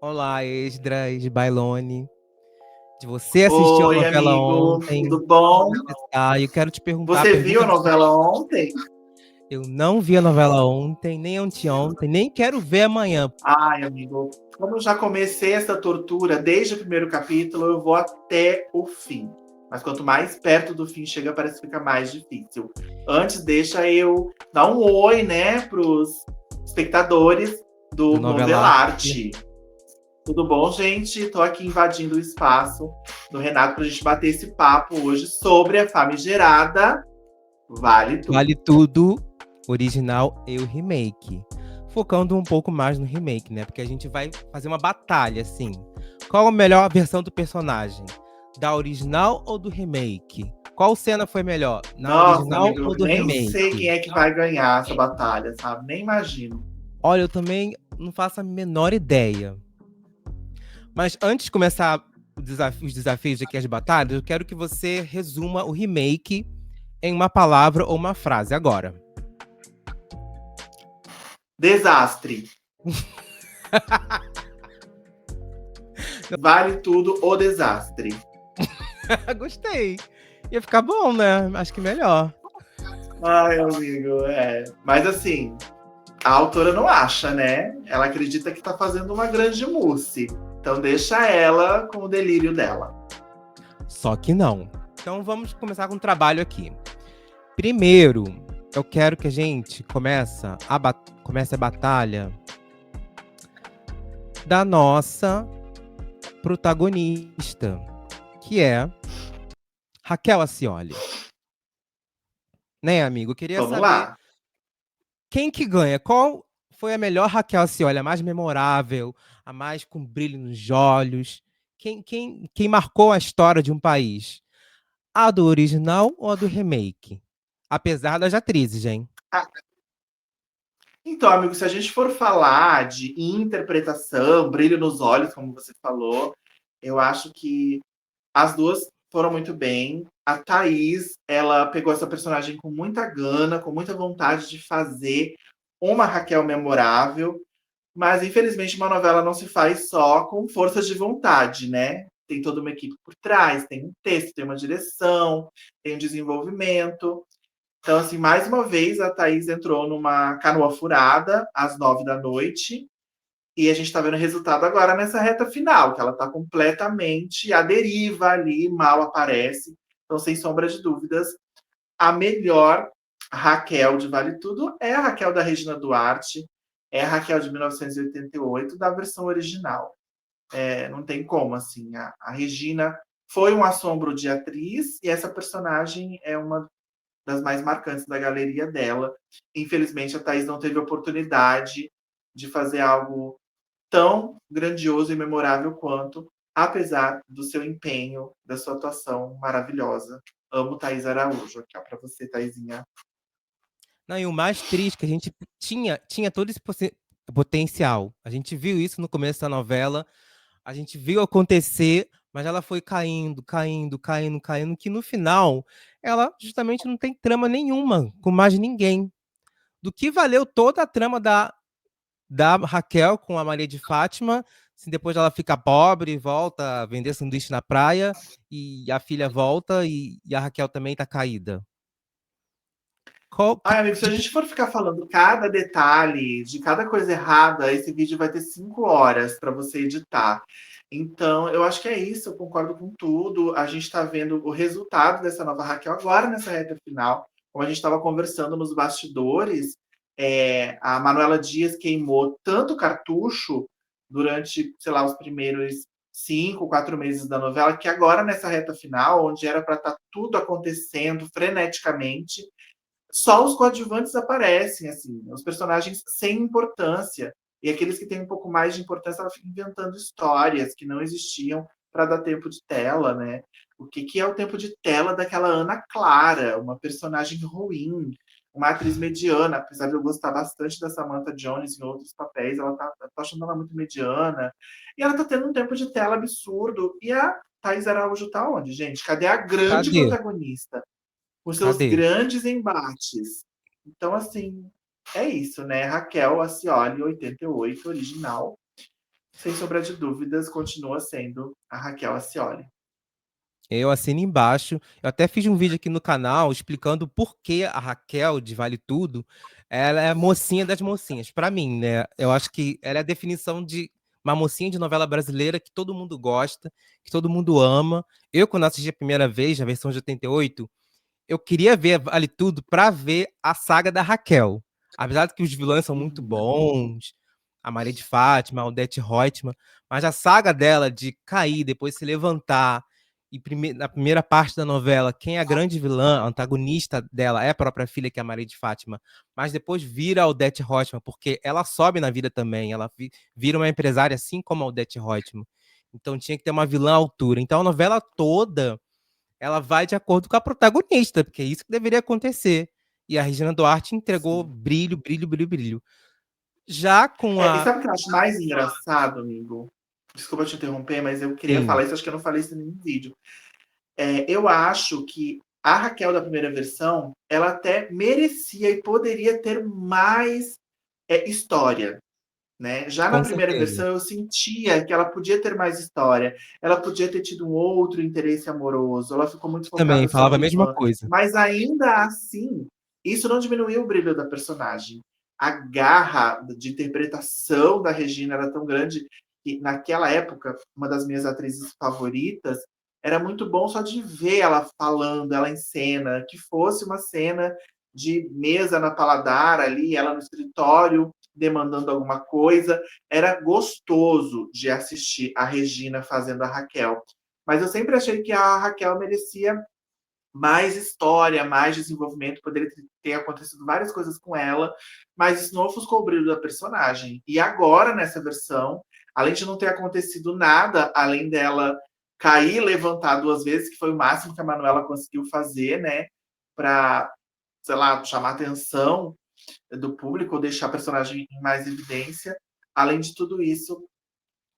Olá, Esdras, Bailone. De você assistiu a Oi, novela amigo, ontem. tudo bom? Eu quero te perguntar a Você viu pergunta a do novela ontem? Eu não vi a novela ontem, nem anteontem, nem quero ver amanhã. Ai, amigo, como eu já comecei essa tortura desde o primeiro capítulo, eu vou até o fim. Mas quanto mais perto do fim chega, parece que fica mais difícil. Antes, deixa eu dar um oi, né, pros espectadores Do do Novelarte. Novelarte. Tudo bom, gente? Tô aqui invadindo o espaço do Renato pra gente bater esse papo hoje sobre a famigerada Vale Vale Tudo. Tudo, original e o remake. Focando um pouco mais no remake, né? Porque a gente vai fazer uma batalha, assim. Qual a melhor versão do personagem? Da original ou do remake? Qual cena foi melhor? Na Nossa, original amigo, eu ou do nem sei quem remake? é que vai ganhar essa batalha, sabe? Nem imagino. Olha, eu também não faço a menor ideia. Mas antes de começar os desafios aqui, as batalhas, eu quero que você resuma o remake em uma palavra ou uma frase agora. Desastre. Vale tudo o desastre. Gostei. Ia ficar bom, né? Acho que melhor. Ai, amigo, é. Mas assim, a autora não acha, né? Ela acredita que tá fazendo uma grande mousse. Então deixa ela com o delírio dela. Só que não. Então vamos começar com o trabalho aqui. Primeiro, eu quero que a gente comece a batalha da nossa protagonista, que é Raquel Acioli. Né, amigo? Eu queria Vamos saber lá. quem que ganha. Qual foi a melhor Raquel Acioli? A mais memorável, a mais com brilho nos olhos? Quem marcou a história de um país? A do original ou a do remake? Apesar das atrizes, hein? Ah, então, amigo, se a gente for falar de interpretação, brilho nos olhos, como você falou, eu acho que as duas foram muito bem. A Thaís, ela pegou essa personagem com muita gana, com muita vontade de fazer uma Raquel memorável. Mas, infelizmente, uma novela não se faz só com força de vontade, né? Tem toda uma equipe por trás, tem um texto, tem uma direção, tem um desenvolvimento. Então, assim, mais uma vez, a Thaís entrou numa canoa furada às 9 da noite. E a gente está vendo o resultado agora nessa reta final, que ela está completamente à deriva ali, mal aparece. Então, sem sombra de dúvidas, a melhor Raquel de Vale Tudo é a Raquel da Regina Duarte, é a Raquel de 1988, da versão original. É, não tem como, assim. A Regina foi um assombro de atriz e essa personagem é uma das mais marcantes da galeria dela. Infelizmente, a Thaís não teve oportunidade de fazer algo tão grandioso e memorável quanto, apesar do seu empenho, da sua atuação maravilhosa. Amo Thaís Araújo. Aqui, ó, pra você, Thaisinha. Não, e o mais triste é que a gente tinha todo esse potencial. A gente viu isso no começo da novela, a gente viu acontecer, mas ela foi caindo, caindo, caindo, caindo, que no final ela justamente não tem trama nenhuma com mais ninguém. Do que valeu toda a trama da Raquel com a Maria de Fátima, se depois ela fica pobre, volta a vender sanduíche na praia, e a filha volta e a Raquel também tá caída. Qual que, Ai, amigo, se a tipo, gente for ficar falando cada detalhe de cada coisa errada, esse vídeo vai ter 5 horas para você editar. Então, eu acho que é isso, eu concordo com tudo. A gente está vendo o resultado dessa nova Raquel agora nessa reta final. Como a gente estava conversando nos bastidores, a Manuela Dias queimou tanto cartucho durante, sei lá, os primeiros 5, 4 meses da novela, que agora nessa reta final, onde era para estar tudo acontecendo freneticamente, só os coadjuvantes aparecem, assim, os personagens sem importância. E aqueles que têm um pouco mais de importância, ela fica inventando histórias que não existiam para dar tempo de tela, né? O que é o tempo de tela daquela Ana Clara, uma personagem ruim, uma atriz mediana, apesar de eu gostar bastante da Samantha Jones em outros papéis, ela tá achando ela muito mediana. E ela tá tendo um tempo de tela absurdo. E a Thais Araújo tá onde, gente? Cadê a grande cadê? protagonista? Os seus Cadê? grandes embates. Então, assim, é isso, né? Raquel Acioli, 88, original. sem sombra de dúvidas, continua sendo a Raquel Acioli. Eu assino embaixo. Eu até fiz um vídeo aqui no canal explicando por que a Raquel, de Vale Tudo, ela é a mocinha das mocinhas. Pra mim, né? Eu acho que ela é a definição de uma mocinha de novela brasileira que todo mundo gosta, que todo mundo ama. Eu, quando assisti a primeira vez, a versão de 88, eu queria ver Vale Tudo pra ver a saga da Raquel. Apesar de que os vilões são muito Uhum. bons, a Maria de Fátima, a Odete Roitman, mas a saga dela de cair, depois se levantar, e na primeira parte da novela, quem é a grande vilã, a antagonista dela é a própria filha, que é a Maria de Fátima, mas depois vira a Odete Roitman, porque ela sobe na vida também, ela vira uma empresária assim como a Odete Roitman. Então tinha que ter uma vilã à altura. Então a novela toda ela vai de acordo com a protagonista, porque é isso que deveria acontecer. E a Regina Duarte entregou Sim. brilho, brilho, brilho, brilho. Já com E a. sabe o que eu acho mais engraçado, amigo? Desculpa te interromper, mas eu queria Sim, falar isso, acho que eu não falei isso em nenhum vídeo. Eu acho que a Raquel da primeira versão, ela até merecia e poderia ter mais história. Né? Já na com primeira certeza. versão, eu sentia que ela podia ter mais história, ela podia ter tido um outro interesse amoroso, ela ficou muito Também focada só falava no a mesma Ivan. coisa. Mas ainda assim, isso não diminuiu o brilho da personagem. A garra de interpretação da Regina era tão grande que, naquela época, uma das minhas atrizes favoritas, era muito bom só de ver ela falando, ela em cena, que fosse uma cena de mesa na Paladar ali, ela no escritório, demandando alguma coisa. Era gostoso de assistir a Regina fazendo a Raquel. Mas eu sempre achei que a Raquel merecia mais história, mais desenvolvimento, poderia ter acontecido várias coisas com ela, mas isso não ofuscou o brilho da personagem. E agora, nessa versão, além de não ter acontecido nada, além dela cair e levantar duas vezes, que foi o máximo que a Manuela conseguiu fazer, né, para, sei lá, chamar atenção do público, ou deixar a personagem em mais evidência. Além de tudo isso,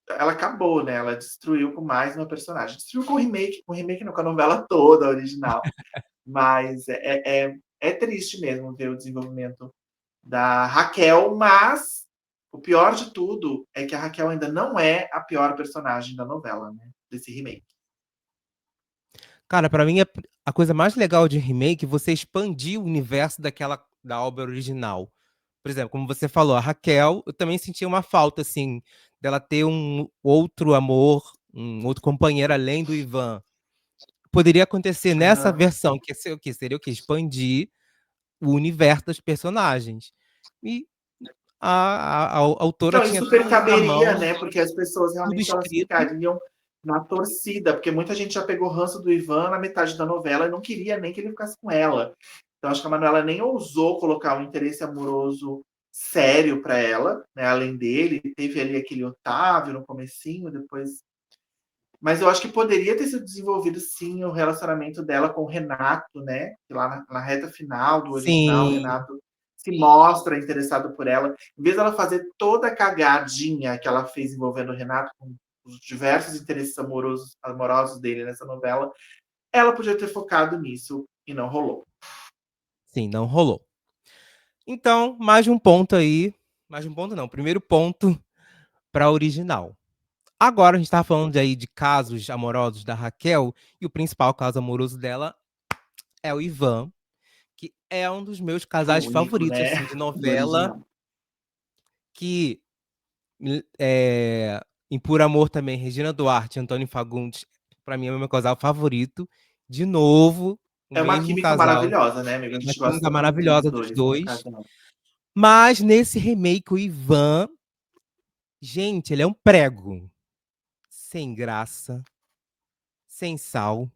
ela acabou, né? Ela destruiu com mais uma personagem. Destruiu com o remake não, com a novela toda, a original. Mas é triste mesmo ver o desenvolvimento da Raquel, mas o pior de tudo é que a Raquel ainda não é a pior personagem da novela, né? Desse remake. Cara, pra mim a coisa mais legal de remake é você expandir o universo da obra original. Por exemplo, como você falou, a Raquel, eu também sentia uma falta, assim, dela ter um outro amor, um outro companheiro além do Ivan. Poderia acontecer nessa Uhum. versão, que seria o quê? Seria o quê? Expandir o universo dos personagens. E a autora Então, e tinha super tudo na caberia, mão, né? Porque as pessoas tudo realmente elas escrito. ficariam na torcida, porque muita gente já pegou ranço do Ivan na metade da novela e não queria nem que ele ficasse com ela. Então, acho que a Manuela nem ousou colocar um interesse amoroso sério para ela, né? Além dele, teve ali aquele Otávio no comecinho, depois. Mas eu acho que poderia ter sido desenvolvido sim o relacionamento dela com o Renato, né? Que lá na reta final do original, o Sim, Renato se mostra interessado por ela. Em vez dela fazer toda a cagadinha que ela fez envolvendo o Renato, com os diversos interesses amorosos dele nessa novela, ela podia ter focado nisso e não rolou. sim, não rolou. Então, mais um ponto aí. Mais um ponto não, primeiro ponto para a original. Agora a gente estava falando aí de casos amorosos da Raquel, e o principal caso amoroso dela é o Ivan, que é um dos meus O casais único, favoritos, né? assim, de Do novela, original. que em Por Amor também, Regina Duarte e Antônio Fagundes, para mim é o meu casal favorito. De novo, o É uma mesmo química casal, maravilhosa, né, amigo? A uma gente química gosta muito dos maravilhosa dos dois como dois. casal. Mas nesse remake, o Ivan, gente, ele é um prego. Sem graça, sem sal.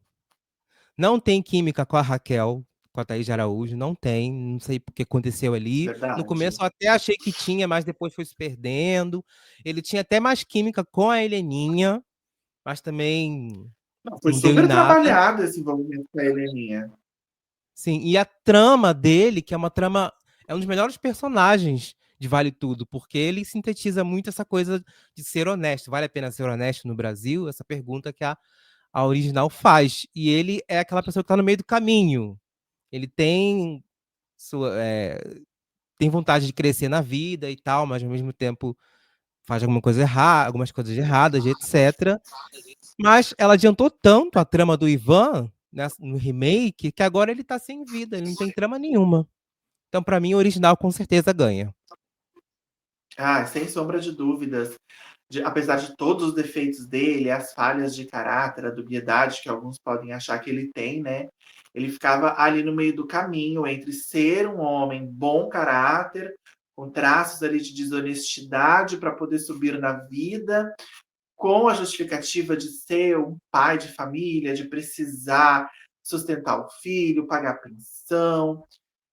Não tem química com a Raquel, com a Thaís de Araújo, não tem. Não sei o que aconteceu ali. No começo Verdade. eu até achei que tinha, mas depois foi se perdendo. Ele tinha até mais química com a Heleninha, mas também Não, foi não deu em super nada. trabalhado esse envolvimento com a Heleninha. Sim, e a trama dele, que é uma trama, é um dos melhores personagens de Vale Tudo, porque ele sintetiza muito essa coisa de ser honesto. Vale a pena ser honesto no Brasil? Essa pergunta que a original faz. E ele é aquela pessoa que está no meio do caminho. Ele tem tem vontade de crescer na vida e tal, mas ao mesmo tempo faz alguma coisa errada, algumas coisas erradas, etc. Mas ela adiantou tanto a trama do Ivan no remake que agora ele tá sem vida, ele não tem trama nenhuma. Então, pra mim, o original com certeza ganha. Ah, sem sombra de dúvidas. Apesar de todos os defeitos dele, as falhas de caráter, a dubiedade que alguns podem achar que ele tem, né? Ele ficava ali no meio do caminho entre ser um homem bom caráter, com traços ali de desonestidade para poder subir na vida, com a justificativa de ser um pai de família, de precisar sustentar o filho, pagar pensão,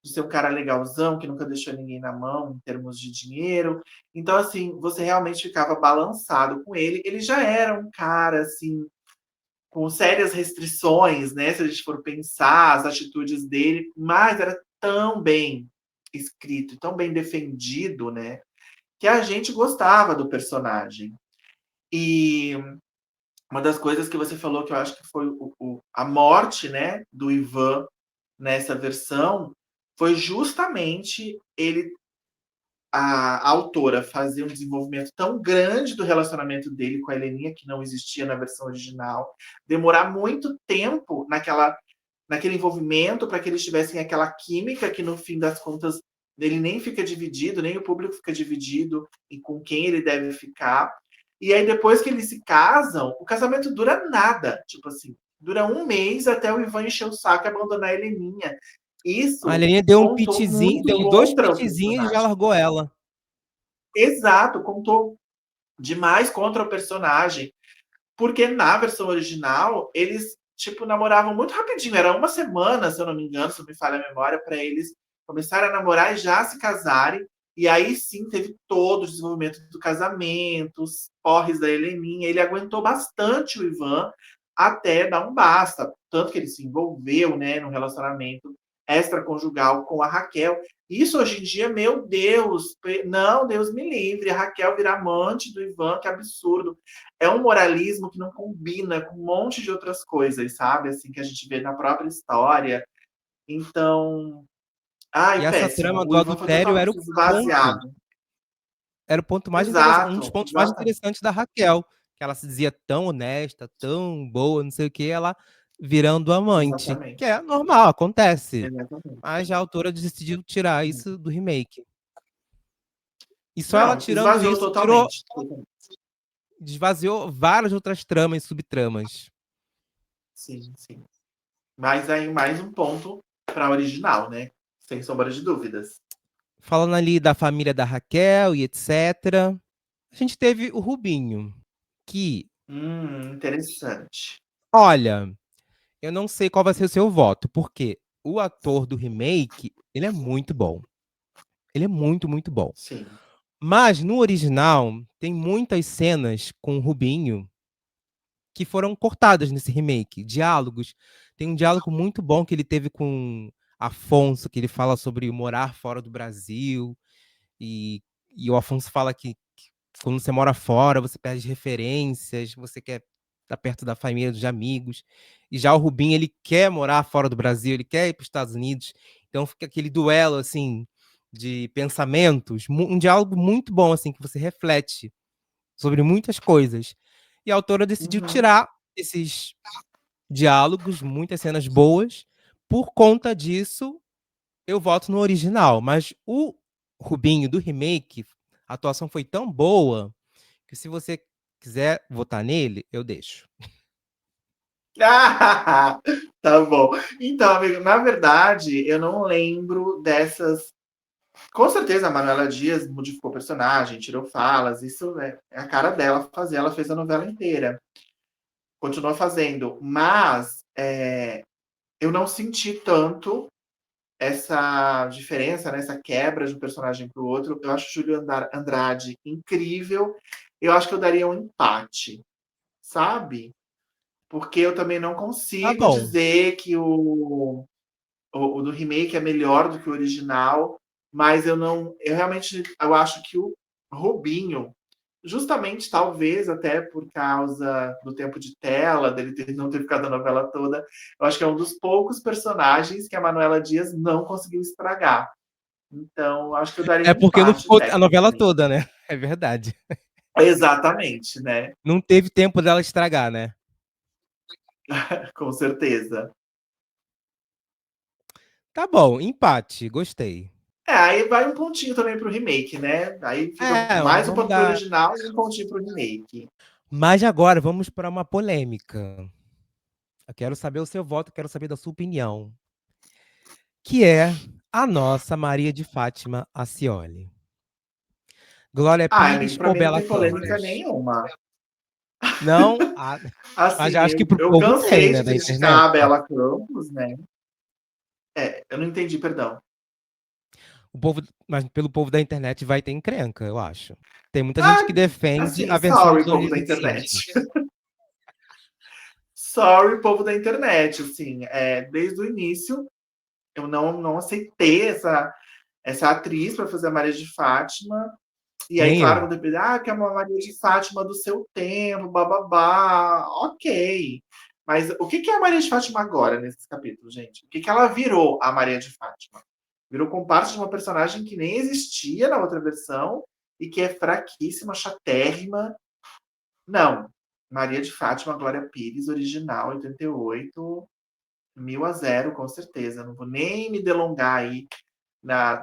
de ser um cara legalzão, que nunca deixou ninguém na mão em termos de dinheiro. Então, assim, você realmente ficava balançado com ele. Ele já era um cara, assim, com sérias restrições, né? Se a gente for pensar as atitudes dele, mas era tão bem escrito, tão bem defendido, né? Que a gente gostava do personagem. E uma das coisas que você falou que eu acho que foi a morte, né, do Ivan nessa versão foi justamente ele, a autora, fazer um desenvolvimento tão grande do relacionamento dele com a Heleninha, que não existia na versão original, demorar muito tempo naquele envolvimento para que eles tivessem aquela química que, no fim das contas, ele nem fica dividido, nem o público fica dividido em com quem ele deve ficar. E aí, depois que eles se casam, o casamento dura nada. Tipo assim, dura um mês até o Ivan encher o saco e abandonar a Heleninha. A Isso Lerinha deu um contou pitizinho, muito deu 2 contra o pitizinhos e já personagem. largou ela. Exato, contou demais contra o personagem. Porque na versão original, eles, tipo, namoravam muito rapidinho. Era uma semana, se eu não me engano, se não me falha a memória, para eles começarem a namorar e já se casarem. E aí sim teve todo o desenvolvimento do casamento, os porres da Heleninha. Ele aguentou bastante o Ivan até dar um basta. Tanto que ele se envolveu, né, num relacionamento extraconjugal com a Raquel. Isso hoje em dia, meu Deus, não, Deus me livre, a Raquel virar amante do Ivan, que absurdo. É um moralismo que não combina com um monte de outras coisas, sabe? Assim, que a gente vê na própria história. Então, E ai, essa péssimo. trama do O Ivan foi adultério totalmente esvaziado. era o ponto mais interessante, um dos Exato, pontos mais exatamente. interessantes da Raquel, que ela se dizia tão honesta, tão boa, não sei o que, ela virando amante, que Exatamente. é normal, acontece. Exatamente. Mas a autora decidiu tirar isso do remake. E só ela Não, tirando esvaziou isso, tirou, totalmente. desvaziou várias outras tramas e subtramas. Sim, sim. Mas aí mais um ponto para a original, né? Sem sombra de dúvidas. Falando ali da família da Raquel e etc. A gente teve o Rubinho, que, Interessante. olha, eu não sei qual vai ser o seu voto, porque o ator do remake, ele é muito bom. Ele é muito, muito bom. Sim. Mas no original, tem muitas cenas com o Rubinho que foram cortadas nesse remake. Diálogos. Tem um diálogo muito bom que ele teve com Afonso, que ele fala sobre morar fora do Brasil. E, e o Afonso fala que quando você mora fora, você perde referências, você quer estar perto da família, dos amigos. E já o Rubinho, ele quer morar fora do Brasil, ele quer ir para os Estados Unidos. Então fica aquele duelo, assim, de pensamentos, um diálogo muito bom, assim, que você reflete sobre muitas coisas. E a autora decidiu Uhum. tirar esses diálogos, muitas cenas boas. Por conta disso, eu voto no original. Mas o Rubinho do remake, a atuação foi tão boa que se você quiser votar nele, eu deixo. Ah, tá bom. Então, amigo, na verdade, eu não lembro dessas. Com certeza a Manuela Dias modificou o personagem, tirou falas, isso é a cara dela fazer, ela fez a novela inteira. Continua fazendo, mas eu não senti tanto essa diferença, né, essa quebra de um personagem para o outro. Eu acho o Júlio Andrade incrível. Eu acho que eu daria um empate, sabe? Porque eu também não Tá consigo bom. dizer que o do remake é melhor do que o original, mas eu não, eu realmente eu acho que o Rubinho, justamente talvez até por causa do tempo de tela, não ter ficado a novela toda, eu acho que é um dos poucos personagens que a Manuela Dias não conseguiu estragar. Então, acho que eu daria É um porque não empate ficou a técnico novela ali. toda, né? É verdade. Exatamente, né? Não teve tempo dela estragar, né? Com certeza. Tá bom, empate, gostei. Aí vai um pontinho também pro remake, né? Aí fica É, mais um vamos ponto pro dar. original e um pontinho pro remake. Mas agora vamos para uma polêmica. Eu quero saber o seu voto, quero saber da sua opinião. Que é a nossa Maria de Fátima Acioli. Glória Amigo, Pires pra ou mim não Bela tem polêmica Campos? nenhuma. Não? Ah, mas Assim, já acho que pro eu povo tem, cansei né, de da criticar internet. a Bela Campos, né? Eu não entendi, perdão. O povo, mas pelo povo da internet vai ter encrenca, eu acho. Tem muita gente que Ah, defende assim, a versão de sorry, povo da internet. 2020. Sorry, povo da internet. Assim, desde o início, eu não aceitei essa atriz para fazer a Maria de Fátima. E aí, Nem claro, eu. quando eu que é uma Maria de Fátima do seu tempo, bababá, ok. Mas o que é a Maria de Fátima agora, nesses capítulos, gente? O que ela virou, a Maria de Fátima? Virou com parte de uma personagem que nem existia na outra versão e que é fraquíssima, chatérrima. Não. Maria de Fátima, Glória Pires, original, 88, 1000-0, com certeza. Não vou nem me delongar aí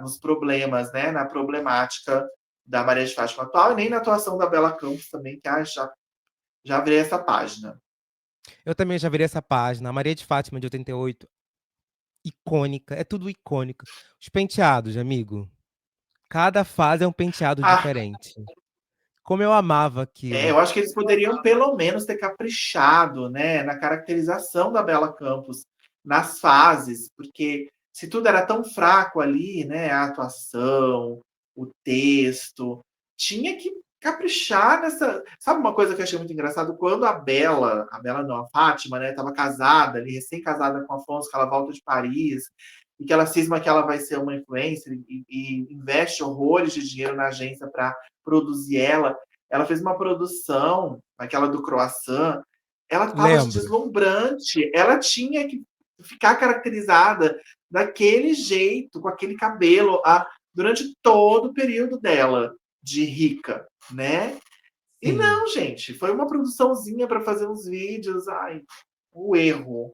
nos problemas, né? Na problemática da Maria de Fátima atual e nem na atuação da Bela Campos também, que já virei essa página. Eu também já virei essa página. A Maria de Fátima de 88, icônica. É tudo icônico. Os penteados, amigo. Cada fase é um penteado Ah, diferente. Como eu amava aquilo. eu acho que eles poderiam pelo menos ter caprichado, né, na caracterização da Bela Campos nas fases, porque se tudo era tão fraco ali, né, a atuação, o texto, tinha que caprichar nessa. Sabe uma coisa que eu achei muito engraçado? Quando a Bela não, a Fátima, né, estava casada, ali, recém-casada com Afonso, que ela volta de Paris, e que ela cisma que ela vai ser uma influencer e investe horrores de dinheiro na agência para produzir ela fez uma produção, aquela do croissant, ela estava Lembro. deslumbrante, ela tinha que ficar caracterizada daquele jeito, com aquele cabelo, durante todo o período dela de rica, né? E Sim. não, gente, foi uma produçãozinha para fazer uns vídeos, ai, o erro.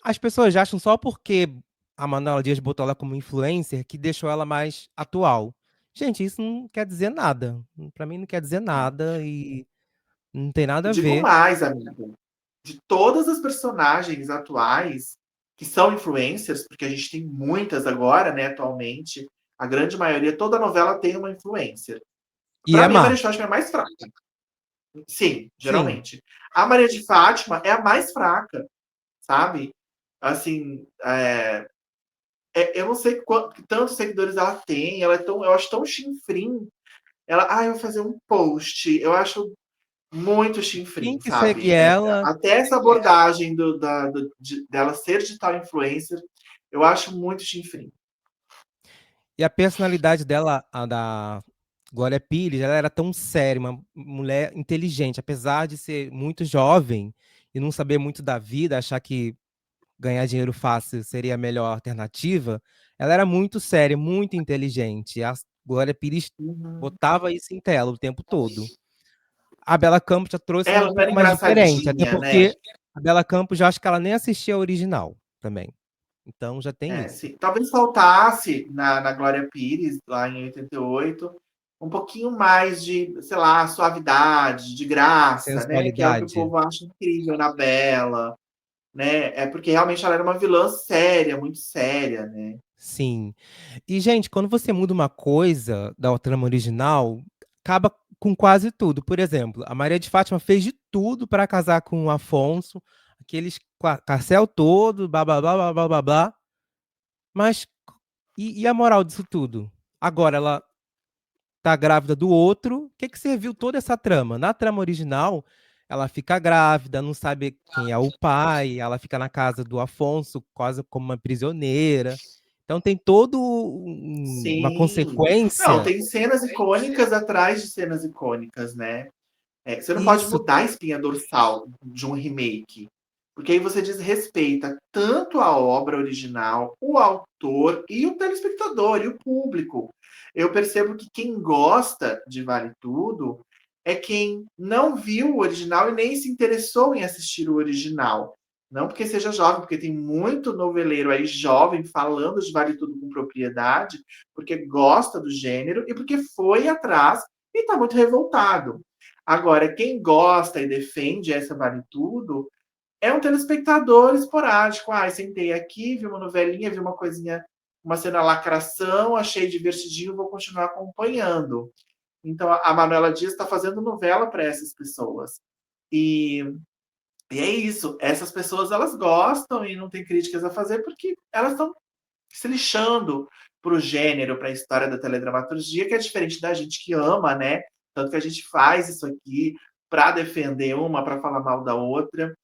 As pessoas acham só porque a Manuela Dias botou ela como influencer que deixou ela mais atual. Gente, isso não quer dizer nada. Pra mim não quer dizer nada e não tem nada E a digo ver. mais, amigo, de todas as personagens atuais que são influencers, porque a gente tem muitas agora, né, atualmente, a grande maioria, toda novela tem uma influencer. E Para é mim, a má. Maria de Fátima é a mais fraca. Sim, Sim. geralmente. A Maria de Fátima é a mais fraca, sabe? Assim, eu não sei tantos seguidores ela tem, ela é tão, eu acho tão chinfrim. Eu vou fazer um post, eu acho muito Quem chinfrim, que segue sabe? ela? Até essa abordagem dela ser digital influencer, eu acho muito chinfrim. E a personalidade dela, a da Glória Pires, ela era tão séria, uma mulher inteligente, apesar de ser muito jovem e não saber muito da vida, achar que ganhar dinheiro fácil seria a melhor alternativa, ela era muito séria, muito inteligente. A Glória Pires Uhum. botava isso em tela o tempo todo. A Bela Campos já trouxe um Ela não era pouco mais diferente, até engraçadinha, né? porque a Bela Campos já acho que ela nem assistia a original também. Então já tem isso. Sim. Talvez faltasse na Glória Pires, lá em 88, um pouquinho mais de, sei lá, suavidade, de graça, né? Que é o que o Sensualidade. povo acha incrível na Bela, né? É porque realmente ela era uma vilã séria, muito séria, né? Sim. E, gente, quando você muda uma coisa da trama original, acaba com quase tudo. Por exemplo, a Maria de Fátima fez de tudo para casar com o Afonso, aqueles carcel todo, blá blá blá blá blá blá blá. Mas e a moral disso tudo? Agora ela tá grávida do outro. O que que serviu toda essa trama? Na trama original, ela fica grávida, não sabe quem é o pai, ela fica na casa do Afonso, quase como uma prisioneira. Então tem todo uma Sim. Não, consequência. tem cenas icônicas atrás de cenas icônicas, né? Você não pode Isso, mudar a espinha dorsal de um remake, porque aí você desrespeita tanto a obra original, o autor e o telespectador e o público. Eu percebo que quem gosta de Vale Tudo é quem não viu o original e nem se interessou em assistir o original. Não porque seja jovem, porque tem muito noveleiro aí jovem falando de Vale Tudo com propriedade, porque gosta do gênero e porque foi atrás e está muito revoltado. Agora, quem gosta e defende essa Vale Tudo é um telespectador esporádico. Ah, sentei aqui, vi uma novelinha, vi uma coisinha, uma cena lacração, achei divertidinho, vou continuar acompanhando. Então, a Manuela Dias está fazendo novela para essas pessoas. E, e é isso. Essas pessoas, elas gostam e não tem críticas a fazer porque elas estão se lixando para o gênero, para a história da teledramaturgia, que é diferente da gente que ama, né? Tanto que a gente faz isso aqui para defender uma, para falar mal da outra.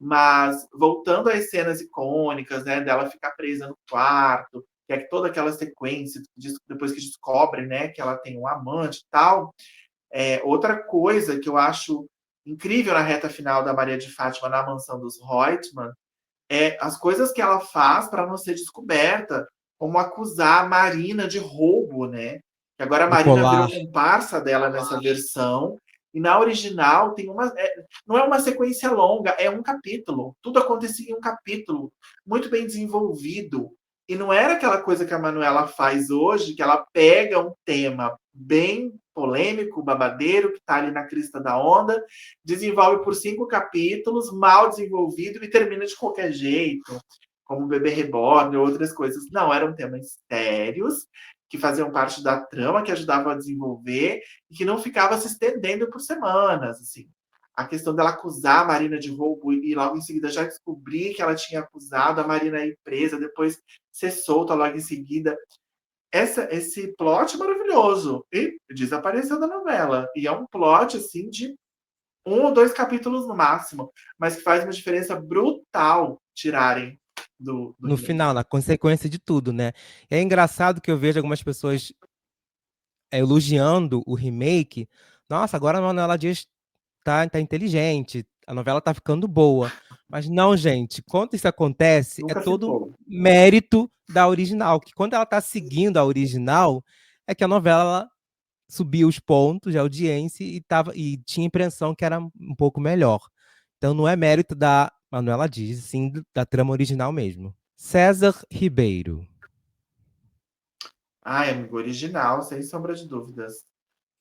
Mas voltando às cenas icônicas, né, dela ficar presa no quarto, que é toda aquela sequência, depois que descobre, né, que ela tem um amante e tal. Outra coisa que eu acho incrível na reta final da Maria de Fátima na mansão dos Reutemann é as coisas que ela faz para não ser descoberta, como acusar a Marina de roubo, né? Que agora a Do Marina virou colar. comparsa dela nessa versão. E na original tem uma. Não é uma sequência longa, é um capítulo. Tudo acontecia em um capítulo, muito bem desenvolvido. E não era aquela coisa que a Manuela faz hoje, que ela pega um tema bem polêmico, babadeiro, que está ali na crista da onda, desenvolve por 5 capítulos, mal desenvolvido e termina de qualquer jeito, como o Bebê Reborn e outras coisas. Não, eram temas sérios, que faziam parte da trama, que ajudavam a desenvolver e que não ficava se estendendo por semanas, assim. A questão dela acusar a Marina de roubo e logo em seguida já descobrir que ela tinha acusado a Marina ir presa, depois ser solta logo em seguida. Esse plot maravilhoso. E desapareceu da novela. E é um plot, assim, de 1 ou 2 capítulos no máximo, mas que faz uma diferença brutal tirarem do No remake. final, na consequência de tudo, né? E é engraçado que eu vejo algumas pessoas elogiando o remake. Nossa, agora a Manuela Dias tá inteligente, a novela tá ficando boa. Mas não, gente, quando isso acontece, é Nunca todo ficou. mérito da original, que quando ela tá seguindo a original, é que a novela subiu os pontos de audiência e tinha a impressão que era um pouco melhor. Então não é mérito da Manuela Dias, sim da trama original mesmo. César Ribeiro. Ai, amigo, original, sem sombra de dúvidas.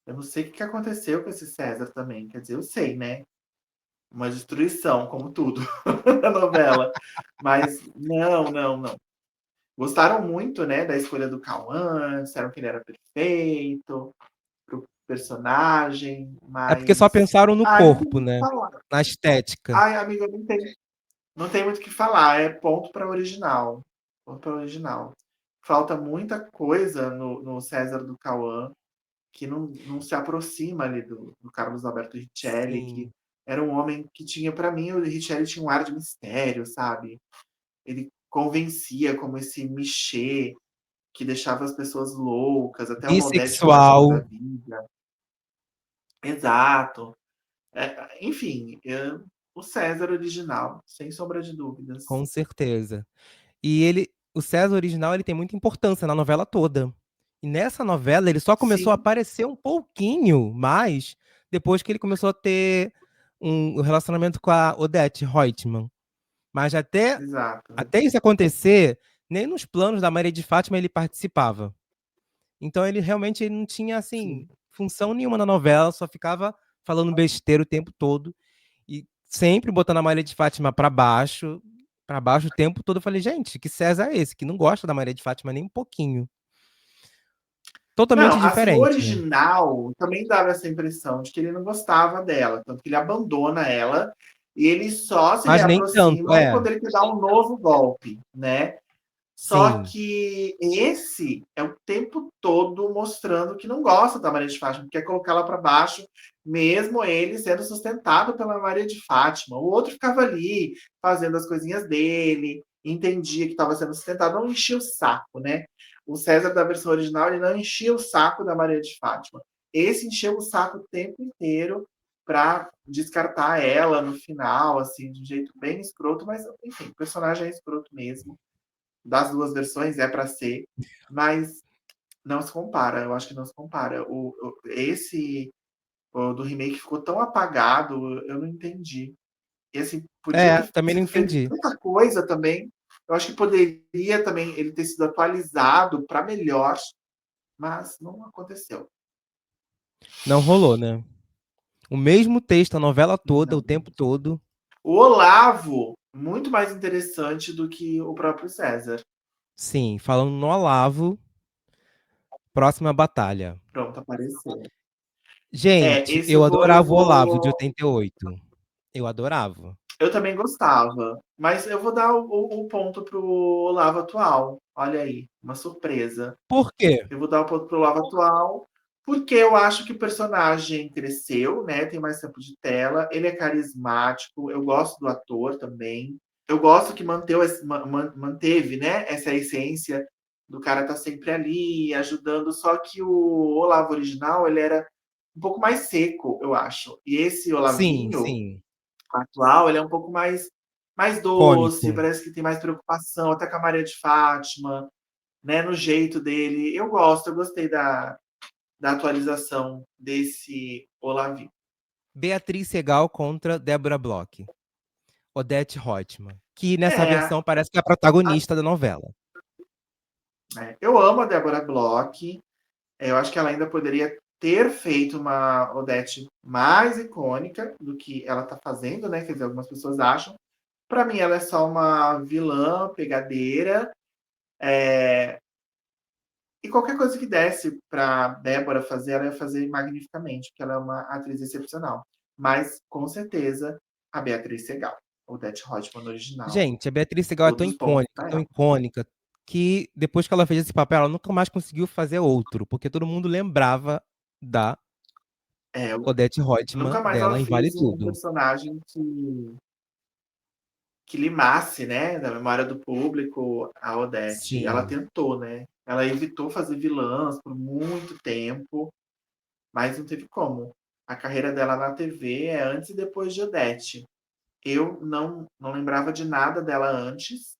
Eu não sei o que aconteceu com esse César também. Quer dizer, eu sei, né? Uma destruição, como tudo na novela. Mas não, não, não. Gostaram muito, né, da escolha do Cauã, disseram que ele era perfeito pro personagem, É porque só mas. pensaram no Ai, não tem corpo, muito o que né? falar. Na estética. Ai, amiga, não tem muito o que falar. É ponto para original. Ponto para original. Falta muita coisa no César do Cauã que não se aproxima ali do Carlos Alberto Richelli, que Sim. era um homem que tinha, para mim, o Richelli tinha um ar de mistério, sabe? Ele convencia como esse Michê que deixava as pessoas loucas, até o Odete do Machado da Bissexual, Vida. Exato. Enfim, o César original, sem sombra de dúvidas. com certeza. E ele, o César original, ele tem muita importância na novela toda. E nessa novela ele só começou a Sim, aparecer um pouquinho mais depois que ele começou a ter um relacionamento com a Odete Reutemann. Mas exato. até isso acontecer, nem nos planos da Maria de Fátima ele participava. Então ele realmente ele não tinha Sim. assim função nenhuma na novela, só ficava falando besteira o tempo todo e sempre botando a Maria de Fátima para baixo o tempo todo. Eu falei, gente, que César é esse que não gosta da Maria de Fátima nem um pouquinho? Não, Totalmente assim, o diferente, né? original também dava essa impressão de que ele não gostava dela, tanto que ele abandona ela e eles só se Mas nem tanto, reaproximam quando ele quer dar um novo golpe, né? Só sim. que esse é o tempo todo mostrando que não gosta da Maria de Fátima, quer colocá-la para baixo, mesmo ele sendo sustentado pela Maria de Fátima. O outro ficava ali fazendo as coisinhas dele, entendia que estava sendo sustentado, não enchia o saco, né? O César da versão original ele não enchia o saco da Maria de Fátima. Esse encheu o saco o tempo inteiro para descartar ela no final, assim, de um jeito bem escroto, mas enfim, o personagem é escroto mesmo das 2 versões, é para ser, mas Não se compara, eu acho que não se compara. O do remake ficou tão apagado, eu não entendi. E assim, podia É, ter também não sido feito entendi. tanta coisa também. Eu acho que poderia também ele ter sido atualizado para melhor, mas não aconteceu. Não rolou, né? O mesmo texto, a novela toda, o Não. tempo todo. O Olavo, muito mais interessante do que o próprio César. Sim, falando no Olavo, próxima batalha. Pronto, apareceu. É, Gente, esse eu eu adorava o Olavo de vou. 88. Eu adorava. Eu também gostava, mas eu vou dar o ponto pro Olavo atual. Olha aí, uma surpresa. Por quê? Eu vou dar o ponto pro Olavo atual, porque eu acho que o personagem cresceu, né? Tem mais tempo de tela, ele é carismático, eu gosto do ator também. Eu gosto que manteve, né, essa essência do cara tá sempre ali, ajudando, só que o Olavo original, ele era um pouco mais seco, eu acho. E esse Sim, Olavinho sim. atual, ele é um pouco mais Cômico. doce, parece que tem mais preocupação, até com a Maria de Fátima, né, no jeito dele. Eu gostei da atualização desse Olavinho. Beatriz Segal contra Débora Bloch. Odete Roitman. Que nessa É, versão parece que é a protagonista da novela. eu amo a Débora Bloch. Eu acho que ela ainda poderia ter feito uma Odete mais icônica do que ela está fazendo, né? Quer dizer, algumas pessoas acham. Para mim, ela é só uma vilã pegadeira. E qualquer coisa que desse para Débora fazer, ela ia fazer magnificamente, porque ela é uma atriz excepcional. Mas, com certeza, a Beatriz Segal, Odete Roitman original, Gente, a Beatriz Segal é todos os pontos para tão ela. icônica, que depois que ela fez esse papel, ela nunca mais conseguiu fazer outro, porque todo mundo lembrava da É, Odete Roitman nunca mais ela dela em Vale fez um Tudo. personagem que limasse, né, da memória do público a Odete. Ela Sim, tentou, né? Ela evitou fazer vilãs por muito tempo, mas não teve como. A carreira dela na TV é antes e depois de Odete. Eu não lembrava de nada dela antes,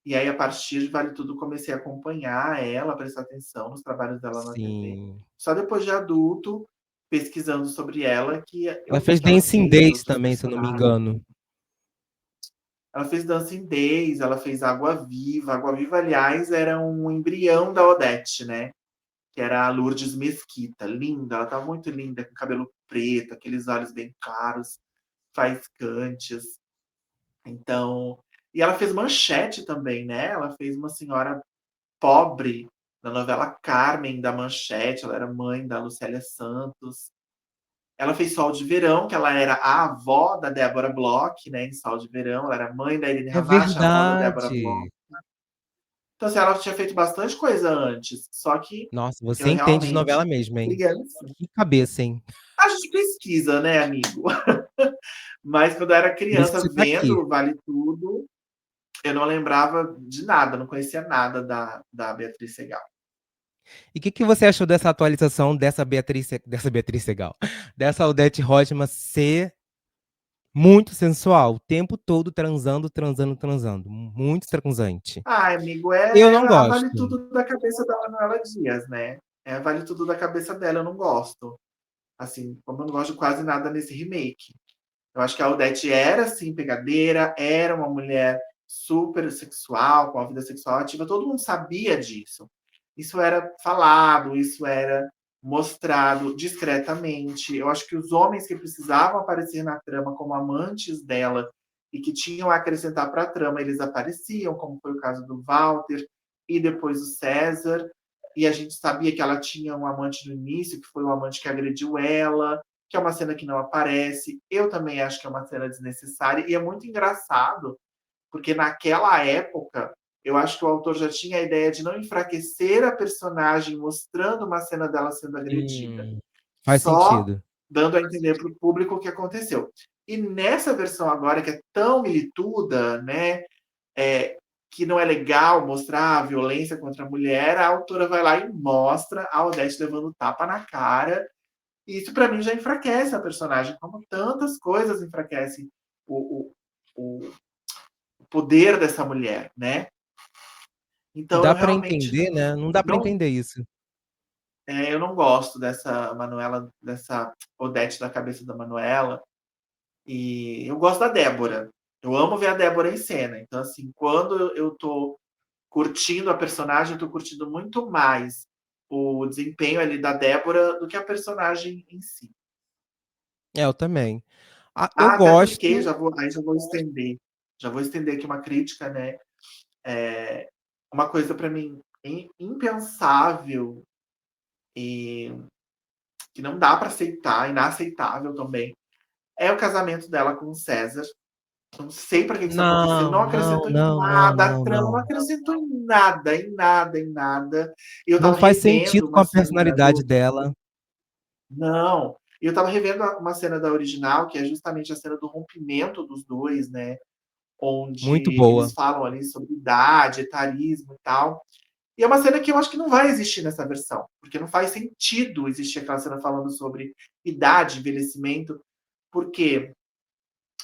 e aí a partir de Vale Tudo comecei a acompanhar ela, prestar atenção nos trabalhos dela na TV. sim. Só depois de adulto, pesquisando sobre ela, que Ela eu vi fez que ela Dancing fez Days outros também, se eu não me personagens. engano. Ela fez Dancing Days, ela fez Água Viva. Água Viva, aliás, era um embrião da Odete, né? Que era a Lourdes Mesquita. Linda, ela tá muito linda, com cabelo preto, aqueles olhos bem claros, faiscantes. Então, e ela fez Manchete também, né? Ela fez uma senhora pobre na novela Carmen da Manchete. Ela era mãe da Lucélia Santos. Ela fez Sol de Verão, que ela era a avó da Débora Bloch, né? Em Sol de Verão, ela era mãe da Irene É Ravache, a avó da Débora Bloch. verdade. Então, assim, ela tinha feito bastante coisa antes, só que Nossa, você eu entende de novela realmente, mesmo, hein? criança, Que cabeça, hein? a gente pesquisa, né, amigo? Mas quando eu era Por isso que criança, você tá aqui. vendo Vale Tudo, eu não lembrava de nada, não conhecia nada da Beatriz Segal. E o que, que você achou dessa atualização dessa Beatriz Segal, dessa Odete Roitman ser muito sensual, o tempo todo transando, transando, transando, muito transante. Ah, amigo, Eu é não a Vale gosto. Tudo da cabeça da Manuela Dias, né? É a Vale Tudo da cabeça dela, eu não gosto. Assim, como eu não gosto de quase nada nesse remake. Eu acho que a Odete era, assim, pegadeira, era uma mulher super sexual, com a vida sexual ativa, todo mundo sabia disso. Isso era falado, isso era mostrado discretamente. Eu acho que os homens que precisavam aparecer na trama como amantes dela e que tinham a acrescentar para a trama, eles apareciam, como foi o caso do Walter e depois o César. E a gente sabia que ela tinha um amante no início, que foi o amante que agrediu ela, que é uma cena que não aparece. Eu também acho que é uma cena desnecessária e é muito engraçado, porque naquela época eu acho que o autor já tinha a ideia de não enfraquecer a personagem mostrando uma cena dela sendo agredida, Hum, faz só sentido. dando a entender para o público o que aconteceu. E nessa versão agora, que é tão milituda, né, que não é legal mostrar a violência contra a mulher, a autora vai lá e mostra a Odete levando tapa na cara. E isso, para mim, já enfraquece a personagem, como tantas coisas enfraquecem o, o, o poder dessa mulher, né? Então, eu Dá pra realmente entender, né? Não dá pra não. entender isso. eu não gosto dessa Manuela, dessa Odete da cabeça da Manuela. E eu gosto da Débora. Eu amo ver a Débora em cena. Então, assim, quando eu tô curtindo a personagem, eu tô curtindo muito mais o desempenho ali da Débora do que a personagem em si. É, eu também. Ah, eu Ah, até porque gosto. já vou estender aqui uma crítica, né? É, uma coisa para mim impensável e que não dá para aceitar, inaceitável também, é o casamento dela com o César. Não sei para que isso aconteceu, Não, não não, acrescentou em não, não, nada, a não, trama não não. acrescentou em nada, em nada, em nada. E eu Não estava faz sentido revendo com uma a cena personalidade do. dela. Não. Eu estava revendo uma cena da original, que é justamente a cena do rompimento dos dois, né? Muito Onde eles boa. falam ali sobre idade, etarismo e tal. E é uma cena que eu acho que não vai existir nessa versão, porque não faz sentido existir aquela cena falando sobre idade, envelhecimento, porque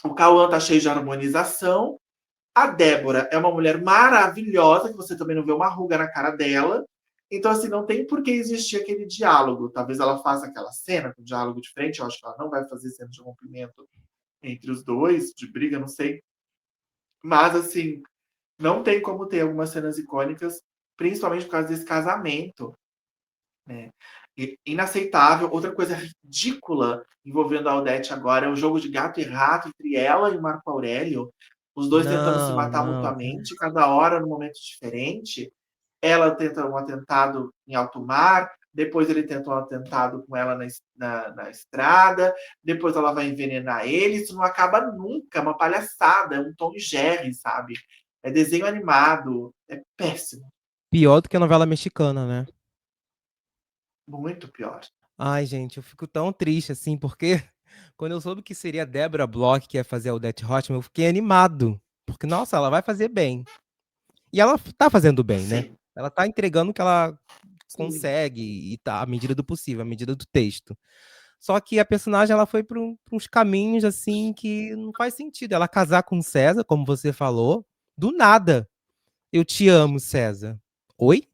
o Cauã tá cheio de harmonização, a Débora é uma mulher maravilhosa, que você também não vê uma ruga na cara dela. Então, assim, não tem por que existir aquele diálogo. Talvez ela faça aquela cena com diálogo de frente. Eu acho que ela não vai fazer cena de rompimento entre os dois, de briga, não sei. Mas, assim, não tem como ter algumas cenas icônicas, principalmente por causa desse casamento, né? Inaceitável. Outra coisa ridícula envolvendo a Odete agora é o jogo de gato e rato entre ela e o Marco Aurélio. Os dois tentando se Não, matar não. mutuamente, cada hora num momento diferente. Ela tenta um atentado em alto mar, depois ele tenta um atentado com ela na estrada, depois ela vai envenenar ele. Isso não acaba nunca, é uma palhaçada, é um Tom e Jerry, sabe? É desenho animado, é péssimo, Pior do que a novela mexicana, né? muito pior. Ai, gente, eu fico tão triste assim, porque quando eu soube que seria a Débora Bloch que ia fazer a Odete Roitman, eu fiquei animado. Porque, nossa, ela vai fazer bem. E ela tá fazendo bem, né? Sim, Ela tá entregando o que ela sim. consegue e tá à medida do possível, à medida do texto. Só que a personagem ela foi para uns caminhos assim que não faz sentido. Ela casar com o César, como você falou, do nada. Eu te amo, César. Oi?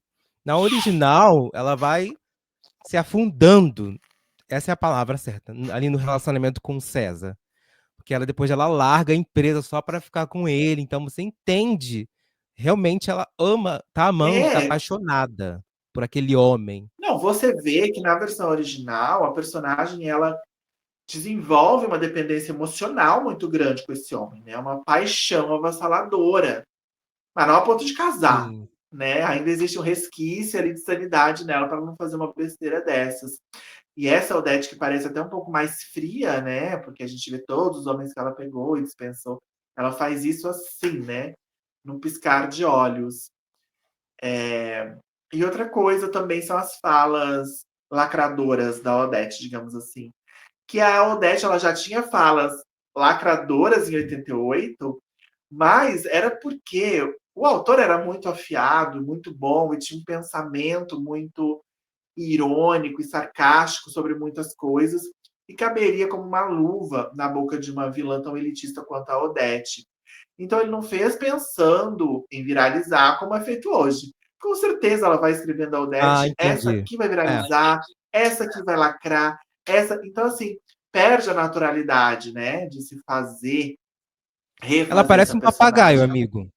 Na original, ela vai se afundando. Essa é a palavra certa, ali no relacionamento com o César. Porque ela depois ela larga a empresa só para ficar com ele. Então você entende. Realmente ela ama, tá amando, tá É, apaixonada por aquele homem. não, você vê que na versão original a personagem ela desenvolve uma dependência emocional muito grande com esse homem, né? Uma paixão avassaladora, mas não a ponto de casar, Sim. né? Ainda existe um resquício ali de sanidade nela para não fazer uma besteira dessas. E essa Odete que parece até um pouco mais fria, né? Porque a gente vê todos os homens que ela pegou e dispensou, ela faz isso assim, né? Num piscar de olhos. E outra coisa também são as falas lacradoras da Odete, digamos assim. Que a Odete ela já tinha falas lacradoras em 88, mas era porque o autor era muito afiado, muito bom e tinha um pensamento muito irônico e sarcástico sobre muitas coisas e caberia como uma luva na boca de uma vilã tão elitista quanto a Odete. Então ele não fez pensando em viralizar como é feito hoje. Com certeza ela vai escrevendo a Ah, Odete, essa entendi. aqui vai É. viralizar, essa aqui vai lacrar, essa. Então, assim, perde a naturalidade, né? De se fazer, Ela refazer parece essa um papagaio, personagem. amigo.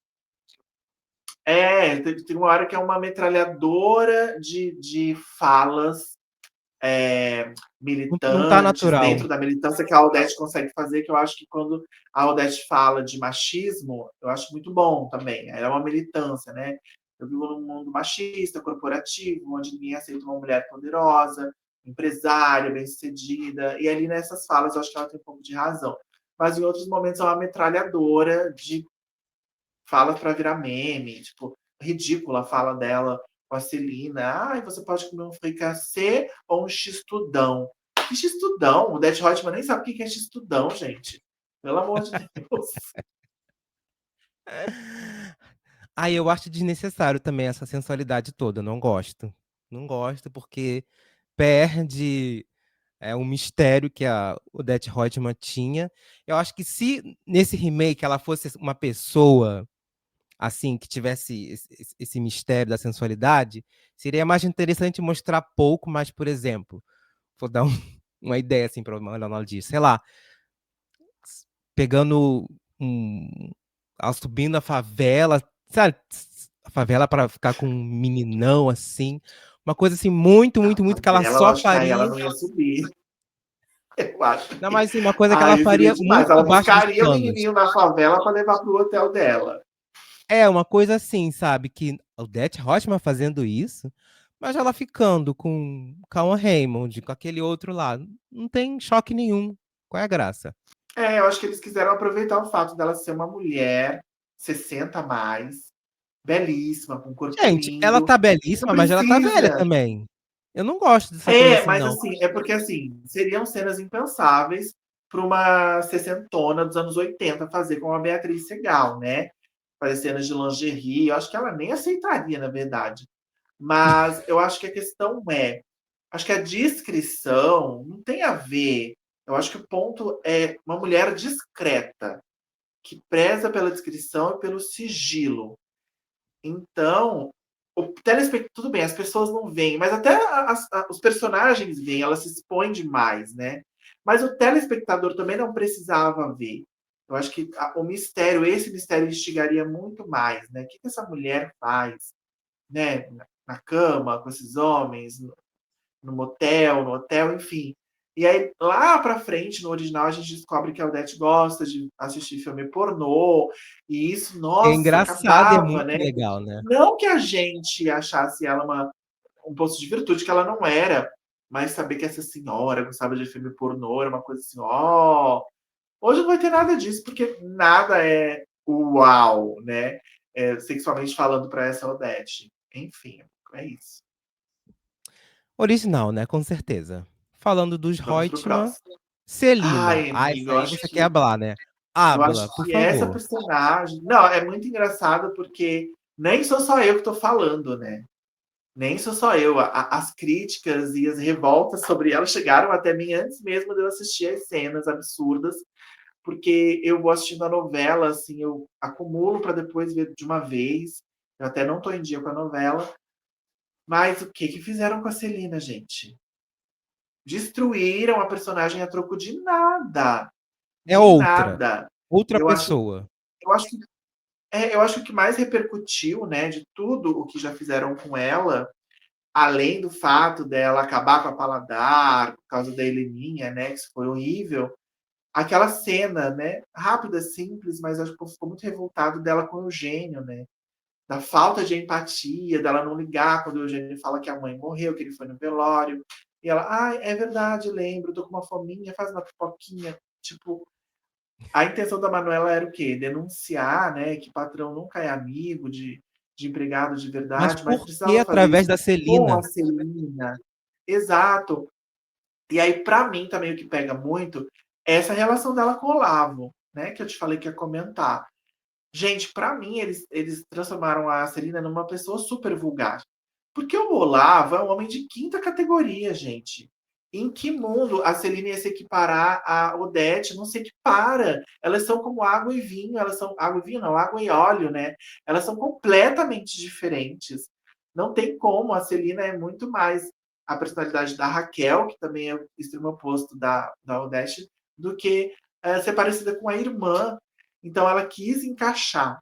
Tem uma hora que é uma metralhadora de falas Não tá militantes, natural. dentro da militância que a Odete consegue fazer, que eu acho que quando a Odete fala de machismo, eu acho muito bom também. Ela é uma militância, né? Eu vivo num mundo machista, corporativo, onde ninguém aceita uma mulher poderosa, empresária, bem-sucedida. E ali nessas falas eu acho que ela tem um pouco de razão. Mas em outros momentos é uma metralhadora de falas para virar meme, tipo, ridícula a fala dela com a Celina. Ai, você pode comer um fricassê ou um x-tudão. Que x-tudão? O Dead Hotman nem sabe o que é x-tudão, gente. Pelo amor de Deus. Aí eu acho desnecessário também essa sensualidade toda, não gosto. Não gosto porque perde um mistério que a Odete Roitman tinha. Eu acho que se nesse remake ela fosse uma pessoa assim, que tivesse esse mistério da sensualidade, seria mais interessante mostrar pouco, mas, por exemplo, vou dar uma ideia assim para uma analogia, sei lá, pegando um, ela subindo a favela, sabe, a favela para ficar com um meninão assim, uma coisa assim muito, A muito, muito que ela favela, eu só acho que aí ela faria. não ia subir. Eu acho Não, que mas assim, uma coisa que ela aí seria faria demais. muito Ela por baixo dos buscaria o panos. menininho na favela para levar pro hotel dela. É, uma coisa assim, sabe, que Odete Roitman fazendo isso, mas ela ficando com Cauã Raymond, com aquele outro lá, não tem choque nenhum. Qual é a graça? É, eu acho que eles quiseram aproveitar o fato dela ser uma mulher 60 a mais, belíssima, com corpo Gente, ela lindo. tá Não belíssima, mas ela tá velha precisa. também. Eu não gosto dessa coisa É, assim, mas não. assim, é porque assim, seriam cenas impensáveis para uma sessentona dos anos 80 fazer com a Beatriz Segal, né? Fazer cenas de lingerie, eu acho que ela nem aceitaria, na verdade. Mas eu acho que a questão é, acho que a discrição não tem a ver. Eu acho que o ponto é uma mulher discreta, que preza pela discrição e pelo sigilo. Então, o telespectador, tudo bem, as pessoas não veem, mas até os personagens veem, ela se expõe demais, né? Mas o telespectador também não precisava ver. Eu acho que o mistério, esse mistério instigaria muito mais, né? O que essa mulher faz, né? Na cama, com esses homens, no motel, no hotel, enfim. E aí, lá pra frente, no original, a gente descobre que a Odete gosta de assistir filme pornô, e isso, É nossa, engraçado e é acabava, muito né? legal, né. Não que a gente achasse ela um poço de virtude, que ela não era, mas saber que essa senhora gostava de filme pornô era uma coisa assim, ó. Hoje não vai ter nada disso, porque nada é uau, né? É, sexualmente falando para essa Odete. Enfim, é isso. Original, né, com certeza. Falando dos Vamos pro Reutemann, próximo. Celina. Ai, Ah, amigo, essa aí você quer hablar, né. eu Habla, acho por que essa favor. personagem. Não, é muito engraçado porque nem sou só eu que estou falando, né? Nem sou só eu. As críticas e as revoltas sobre ela chegaram até mim antes mesmo de eu assistir as cenas absurdas, porque eu vou assistindo a novela, assim, eu acumulo para depois ver de uma vez. Eu até não estou em dia com a novela. Mas o que que fizeram com a Celina, gente? Destruíram a personagem a troco de nada. É De outra, nada. outra Eu acho, pessoa. eu acho que eu acho que o que mais repercutiu, né, de tudo o que já fizeram com ela, além do fato dela acabar com a Paladar, por causa da Heleninha, né, que isso foi horrível, aquela cena, né, rápida, simples, mas acho que o povo ficou muito revoltado dela com o Eugênio, né, da falta de empatia, dela não ligar quando o Eugênio fala que a mãe morreu, que ele foi no velório, e ela, ah, é verdade, lembro, tô com uma fominha, faz uma pipoquinha, tipo, a intenção da Manuela era o quê? Denunciar, né, que patrão nunca é amigo de empregado de Mas verdade, mas por que precisava fazer através isso da com a Celina? Celina. Exato. E aí, para mim, também o que pega muito é essa relação dela com o Olavo, né, que eu te falei que ia comentar. Gente, para mim, eles transformaram a Celina numa pessoa super vulgar. Porque o Olavo é um homem de quinta categoria, gente. Em que mundo a Celina ia se equiparar a Odete? Não se equipara. Elas são como água e vinho, elas são água e vinho, não, água e óleo, né? Elas são completamente diferentes. Não tem como. A Celina é muito mais a personalidade da Raquel, que também é o extremo oposto da Odete, do que ser parecida com a irmã. Então ela quis encaixar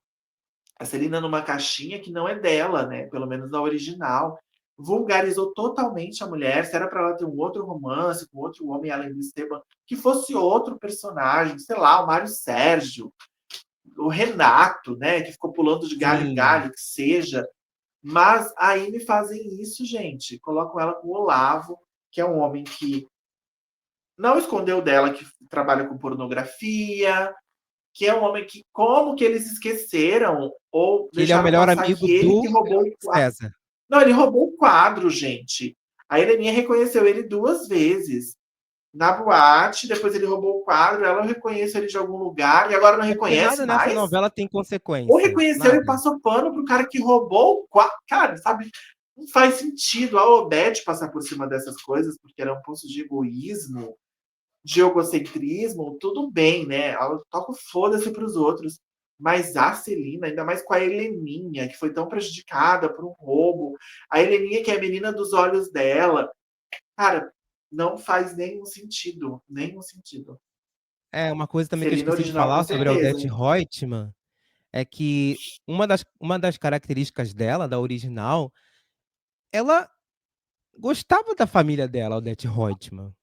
a Celina numa caixinha que não é dela, né? Pelo menos na original. Vulgarizou totalmente a mulher. Se era para ela ter um outro romance com outro homem além do Esteban, que fosse outro personagem, sei lá, o Mário Sérgio, o Renato, né? Que ficou pulando de galho em Sim. galho, que seja. Mas aí me fazem isso, gente. Colocam ela com o Olavo, que é um homem que não escondeu dela que trabalha com pornografia, que é um homem que, como que eles esqueceram ou Que ele é o deixaram melhor passar amigo que ele do que roubou o quadro. César. Não, ele roubou o quadro, gente. A Heleninha reconheceu ele duas vezes. Na boate, depois ele roubou o quadro, ela reconheceu ele de algum lugar e agora não É porque reconhece nada nessa mais? novela tem Ou consequência, reconheceu e nada. passou pano pro cara que roubou o quadro? Cara, sabe? Não faz sentido a Odete passar por cima dessas coisas, porque era um poço de egoísmo, de egocentrismo, tudo bem, né? Ela toca o foda-se pros outros. Mas a Celina, ainda mais com a Heleninha, que foi tão prejudicada por um roubo, a Heleninha, que é a menina dos olhos dela, cara, não faz nenhum sentido. Nenhum sentido. É, uma coisa também que eu Celina esqueci de original, com falar sobre a certeza. Odete Roitman é que uma das características dela, da original, ela gostava da família dela, a Odete Roitman.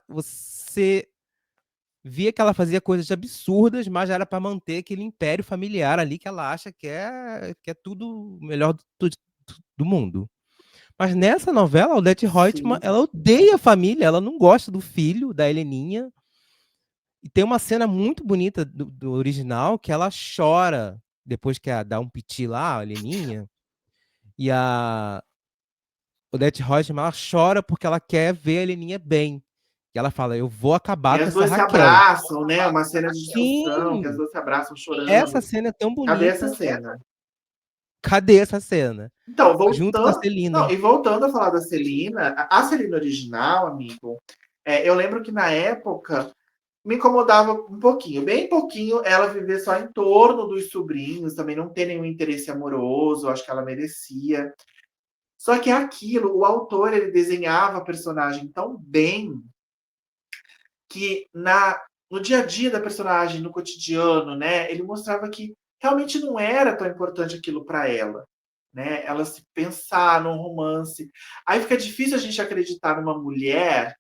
Você via que ela fazia coisas absurdas, mas era para manter aquele império familiar ali que ela acha que é tudo o melhor do mundo. Mas nessa novela, a Odete Roitman, Sim. ela odeia a família, ela não gosta do filho, da Heleninha. E tem uma cena muito bonita do original que ela chora depois que dá um piti lá, a Heleninha. E a Odete Roitman, ela chora porque ela quer ver a Heleninha bem. E ela fala: eu vou acabar E com as essa duas se Raquel. abraçam, né? Uma cena de discussão, que as Sim, duas se abraçam essa chorando. cena é tão Cadê essa bonita. cena? Cadê essa cena? Então, Junto com a voltando. Não, Celina. e voltando a falar da Celina, a Celina original, amigo, eu lembro que na época me incomodava um pouquinho, bem pouquinho, ela viver só em torno dos sobrinhos, também não ter nenhum interesse amoroso, acho que ela merecia. Só que é aquilo, o autor ele desenhava a personagem tão bem que no dia a dia da personagem, no cotidiano, né, ele mostrava que realmente não era tão importante aquilo para ela, né? Ela se pensar num romance. Aí fica difícil a gente acreditar numa mulher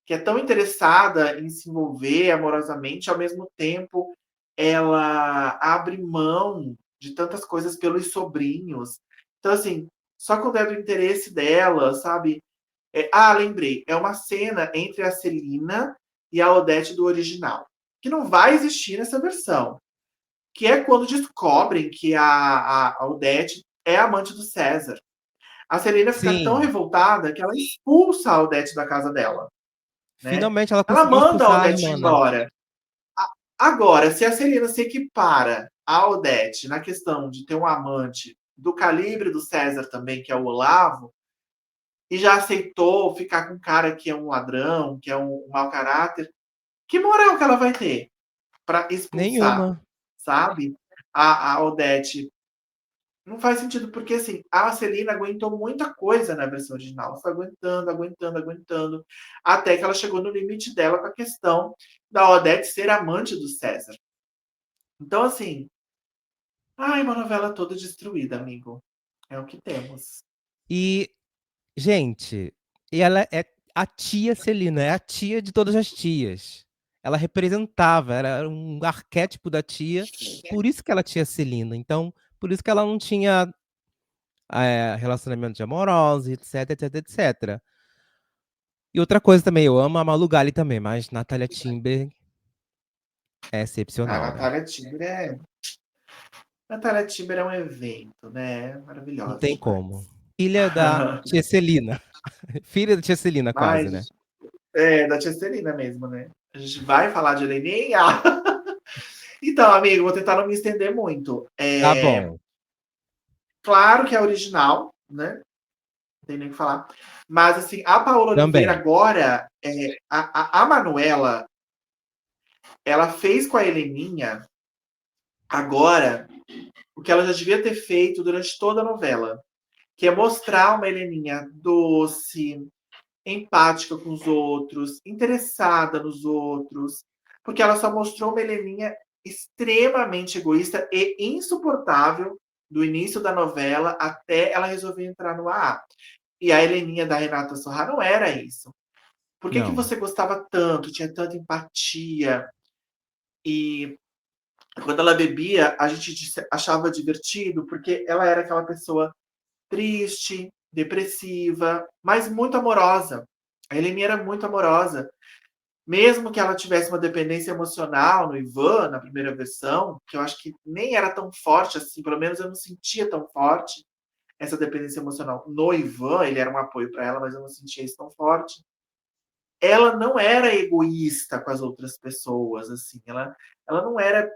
que é tão interessada em se envolver amorosamente, ao mesmo tempo ela abre mão de tantas coisas pelos sobrinhos. Então, assim, só quando é do interesse dela, sabe? Lembrei. É uma cena entre a Celina e a Odete do original, que não vai existir nessa versão. Que é quando descobrem que a Odete é amante do César. A Celina fica tão Sim, revoltada que ela expulsa a Odete da casa dela, né? finalmente ela Ela conseguiu manda a expulsar a Odete irmã, né? embora. Agora, se a Celina se equipara a Odete na questão de ter um amante do calibre do César também, que é o Olavo, e já aceitou ficar com um cara que é um ladrão, que é um mau caráter, que moral que ela vai ter para expulsar, Nenhuma. sabe? A Odete. Não faz sentido, porque assim, a Celina aguentou muita coisa na versão original. Ela foi aguentando, aguentando, aguentando, até que ela chegou no limite dela com a questão da Odete ser amante do César. Então, assim, uma novela toda destruída, amigo. É o que temos. E, gente, e ela é a tia Celina, é a tia de todas as tias. Ela representava, era um arquétipo da tia, por isso que ela tinha Celina. Então, por isso que ela não tinha relacionamentos amorosos, etc, etc, etc. E outra coisa também, eu amo a Malu Gali também, mas Natália Timber é A excepcional, né? Natália Timber é um evento, né? Não Maravilhosa tem demais. como. Filha da tia Celina. Filha da tia Celina, quase, Mas né? da tia Celina mesmo, né? A gente vai falar de Leninha. Então, amigo, vou tentar não me estender muito. Tá bom. Claro que é original, né? Não tem nem o que falar. Mas, assim, a Paola Oliveira Também. agora, a Manuela, ela fez com a Heleninha agora o que ela já devia ter feito durante toda a novela, que é mostrar uma Heleninha doce, empática com os outros, interessada nos outros, porque ela só mostrou uma Heleninha extremamente egoísta e insuportável do início da novela até ela resolver entrar no AA. E a Heleninha da Renata Sorra não era isso. Por que Não. você gostava tanto, tinha tanta empatia? E quando ela bebia, a gente achava divertido, porque ela era aquela pessoa triste, depressiva, mas muito amorosa. A Heleninha era muito amorosa. Mesmo que ela tivesse uma dependência emocional no Ivan, na primeira versão, que eu acho que nem era tão forte assim, pelo menos eu não sentia tão forte essa dependência emocional no Ivan, ele era um apoio para ela, mas eu não sentia isso tão forte. Ela não era egoísta com as outras pessoas, assim, ela não era,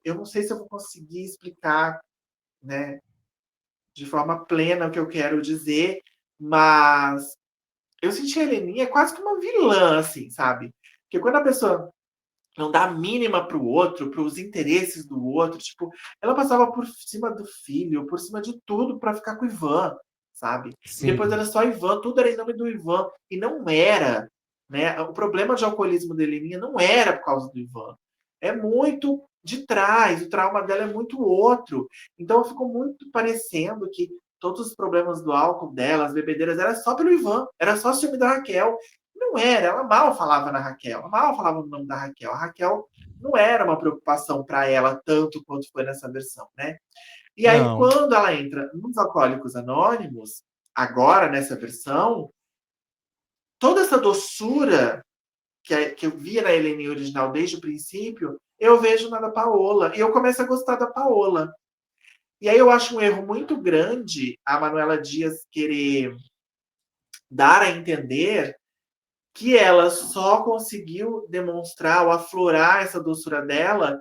eu não sei se eu vou conseguir explicar, né, de forma plena o que eu quero dizer, mas eu senti a Heleninha quase que uma vilã, assim, sabe? Porque quando a pessoa não dá a mínima pro outro, pros interesses do outro. Tipo, ela passava por cima do filho, por cima de tudo pra ficar com o Ivan, sabe? E depois Sim. era só Ivan, tudo era em nome do Ivan. E não era, né? O problema de alcoolismo da Heleninha não era por causa do Ivan. É muito de trás, o trauma dela é muito outro. Então ficou muito parecendo que todos os problemas do álcool dela, as bebedeiras, era só pelo Ivan, era só ciúme da Raquel. Não era, ela mal falava na Raquel, ela mal falava no nome da Raquel. A Raquel não era uma preocupação para ela tanto quanto foi nessa versão, né? E aí, Não. quando ela entra nos Alcoólicos Anônimos, agora nessa versão, toda essa doçura que eu via na Helene original desde o princípio, eu vejo na da Paola. E eu começo a gostar da Paola. E aí eu acho um erro muito grande a Manuela Dias querer dar a entender que ela só conseguiu demonstrar ou aflorar essa doçura dela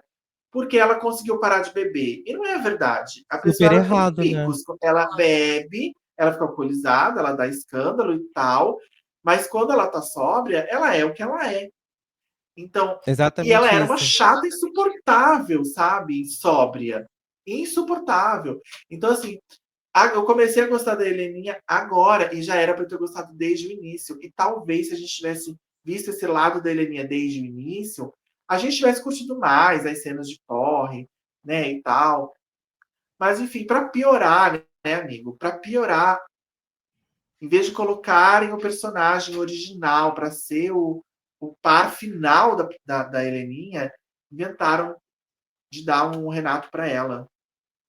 porque ela conseguiu parar de beber. E não é verdade. A pessoa Super ela tem errado, né? picos. Ela bebe, ela fica alcoolizada, ela dá escândalo e tal, mas quando ela tá sóbria, ela é o que ela é. Então, e ela Exatamente era uma isso. chata insuportável, sabe? Sóbria. Insuportável. Então, assim, eu comecei a gostar da Heleninha agora e já era para eu ter gostado desde o início. E talvez se a gente tivesse visto esse lado da Heleninha desde o início, a gente tivesse curtido mais as cenas de porre, né, e tal. Mas enfim, para piorar, né, amigo? Para piorar, em vez de colocarem o personagem original para ser o par final da Heleninha, inventaram de dar um Renato para ela,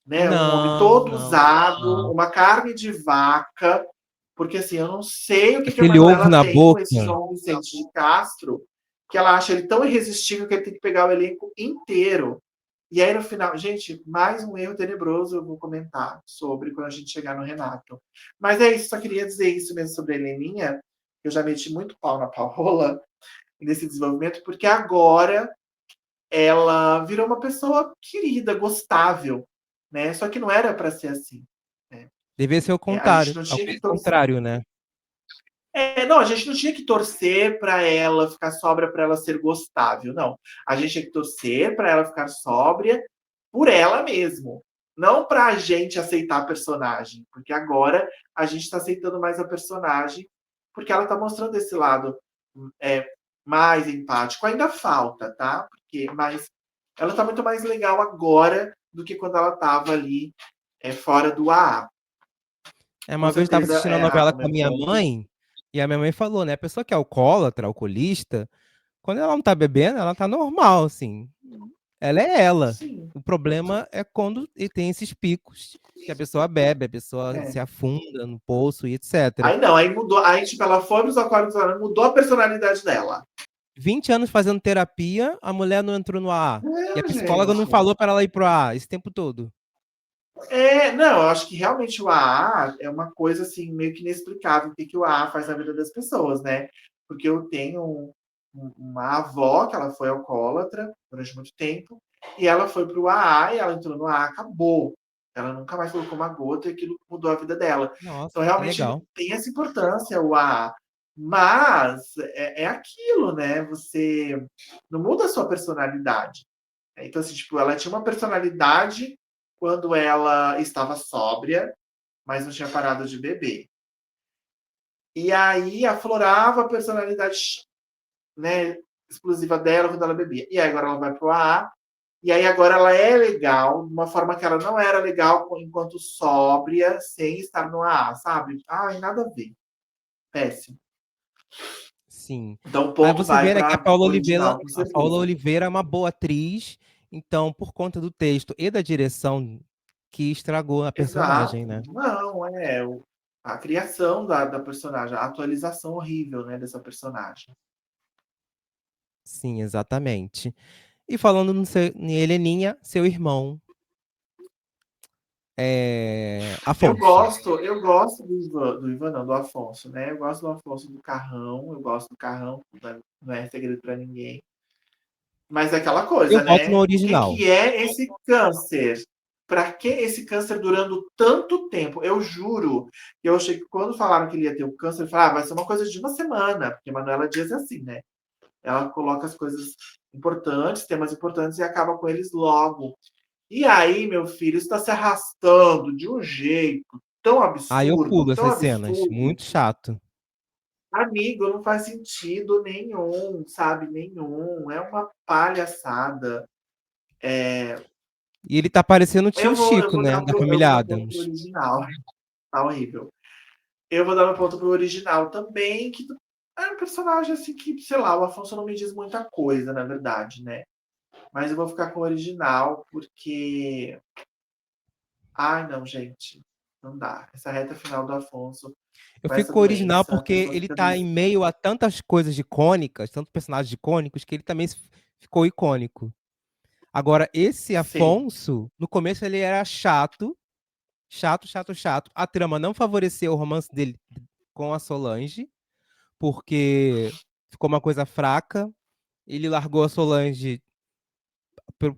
né? Um homem Não, todo não, usado, não. uma carne de vaca, porque assim, eu não sei o que a Aquele ovo Manuela na tem com boca. esse João Vicente de Castro, que ela acha ele tão irresistível que ele tem que pegar o elenco inteiro. E aí no final, gente, mais um erro tenebroso eu vou comentar sobre quando a gente chegar no Renato. Mas é isso, só queria dizer isso mesmo sobre a Heleninha. Eu já meti muito pau na Paola nesse desenvolvimento, porque agora ela virou uma pessoa querida, gostável, né? Só que não era para ser assim. Né? Devia ser o A gente contrário, não ao tinha que torcer. contrário, né? Não, a gente não tinha que torcer para ela ficar sóbria para ela ser gostável, não. A gente tinha que torcer para ela ficar sóbria por ela mesmo, não para a gente aceitar a personagem, porque agora a gente está aceitando mais a personagem porque ela está mostrando esse lado é, mais empático. Ainda falta, tá? Mas ela está muito mais legal agora do que quando ela estava ali fora do AA. Com Uma vez eu estava certeza assistindo a é novela o com a meu minha ponto. mãe, e a minha mãe falou, né? A pessoa que é alcoólatra, alcoolista, quando ela não tá bebendo, ela tá normal, assim. Ela é ela. Sim. O problema é quando e tem esses picos que a pessoa bebe, a pessoa É. se afunda no poço e etc. Aí não, aí mudou. Aí, tipo, ela foi pros Aquários Anônimos, mudou a personalidade dela. 20 anos fazendo terapia, a mulher não entrou no AA. E a psicóloga não Gente. falou para ela ir pro AA esse tempo todo. Não, eu acho que realmente o AA é uma coisa assim, meio que inexplicável o que o AA faz na vida das pessoas, né? Porque eu tenho uma avó que ela foi alcoólatra durante muito tempo, e ela foi pro AA e ela entrou no AA, acabou. Ela nunca mais colocou uma gota e aquilo mudou a vida dela. Então, Nossa, que realmente legal. tem essa importância o AA. Mas é aquilo, né? Você não muda a sua personalidade. Então, assim, tipo, ela tinha uma personalidade quando ela estava sóbria, mas não tinha parado de beber. E aí aflorava a personalidade, né, explosiva dela quando ela bebia. E aí agora ela vai pro AA, e aí agora ela é legal, de uma forma que ela não era legal enquanto sóbria, sem estar no AA, sabe? Ai, nada a ver. Péssimo. Sim. Então o Aí ponto você vai vê, né, que para original, com A Paola certeza. Oliveira é uma boa atriz, então, por conta do texto e da direção, que estragou a Exato. personagem, né? Não, a criação da personagem, a atualização horrível, né, dessa personagem. Sim, exatamente. E falando em Heleninha, seu irmão, Afonso. Eu gosto do Ivan não, do Afonso, né? Eu gosto do Afonso do Carrão, eu gosto do Carrão, não é segredo para ninguém. Mas é aquela Eu coisa, voto no né? O que original. que é esse câncer? Para que esse câncer durando tanto tempo? Eu juro que eu achei que quando falaram que ele ia ter o câncer, eu falei, vai ser uma coisa de uma semana, porque a Manuela Dias é assim, né? Ela coloca as coisas importantes, temas importantes, e acaba com eles logo. E aí, meu filho, isso está se arrastando de um jeito Aí eu pulo tão essas cenas, absurdo. muito chato. Amigo, não faz sentido nenhum, sabe? Nenhum. É uma palhaçada. E ele tá parecendo o tio Eu Chico, vou né, dar, da família meu ponto pro Addams. original. Tá horrível. Eu vou dar meu ponto pro original também, que é um personagem assim que, sei lá, o Afonso não me diz muita coisa, na verdade, né? Mas eu vou ficar com o original, porque. Ai, não, gente. Não dá. Essa reta final do Afonso, Eu com fico essa com o original doença, a porque pessoa ele fica tá em adoecida. meio a tantas coisas icônicas, tantos personagens icônicos, que ele também ficou icônico. Agora, esse Sim. Afonso, no começo ele era chato, chato, chato, chato. A trama não favoreceu o romance dele com a Solange, porque ficou uma coisa fraca. Ele largou a Solange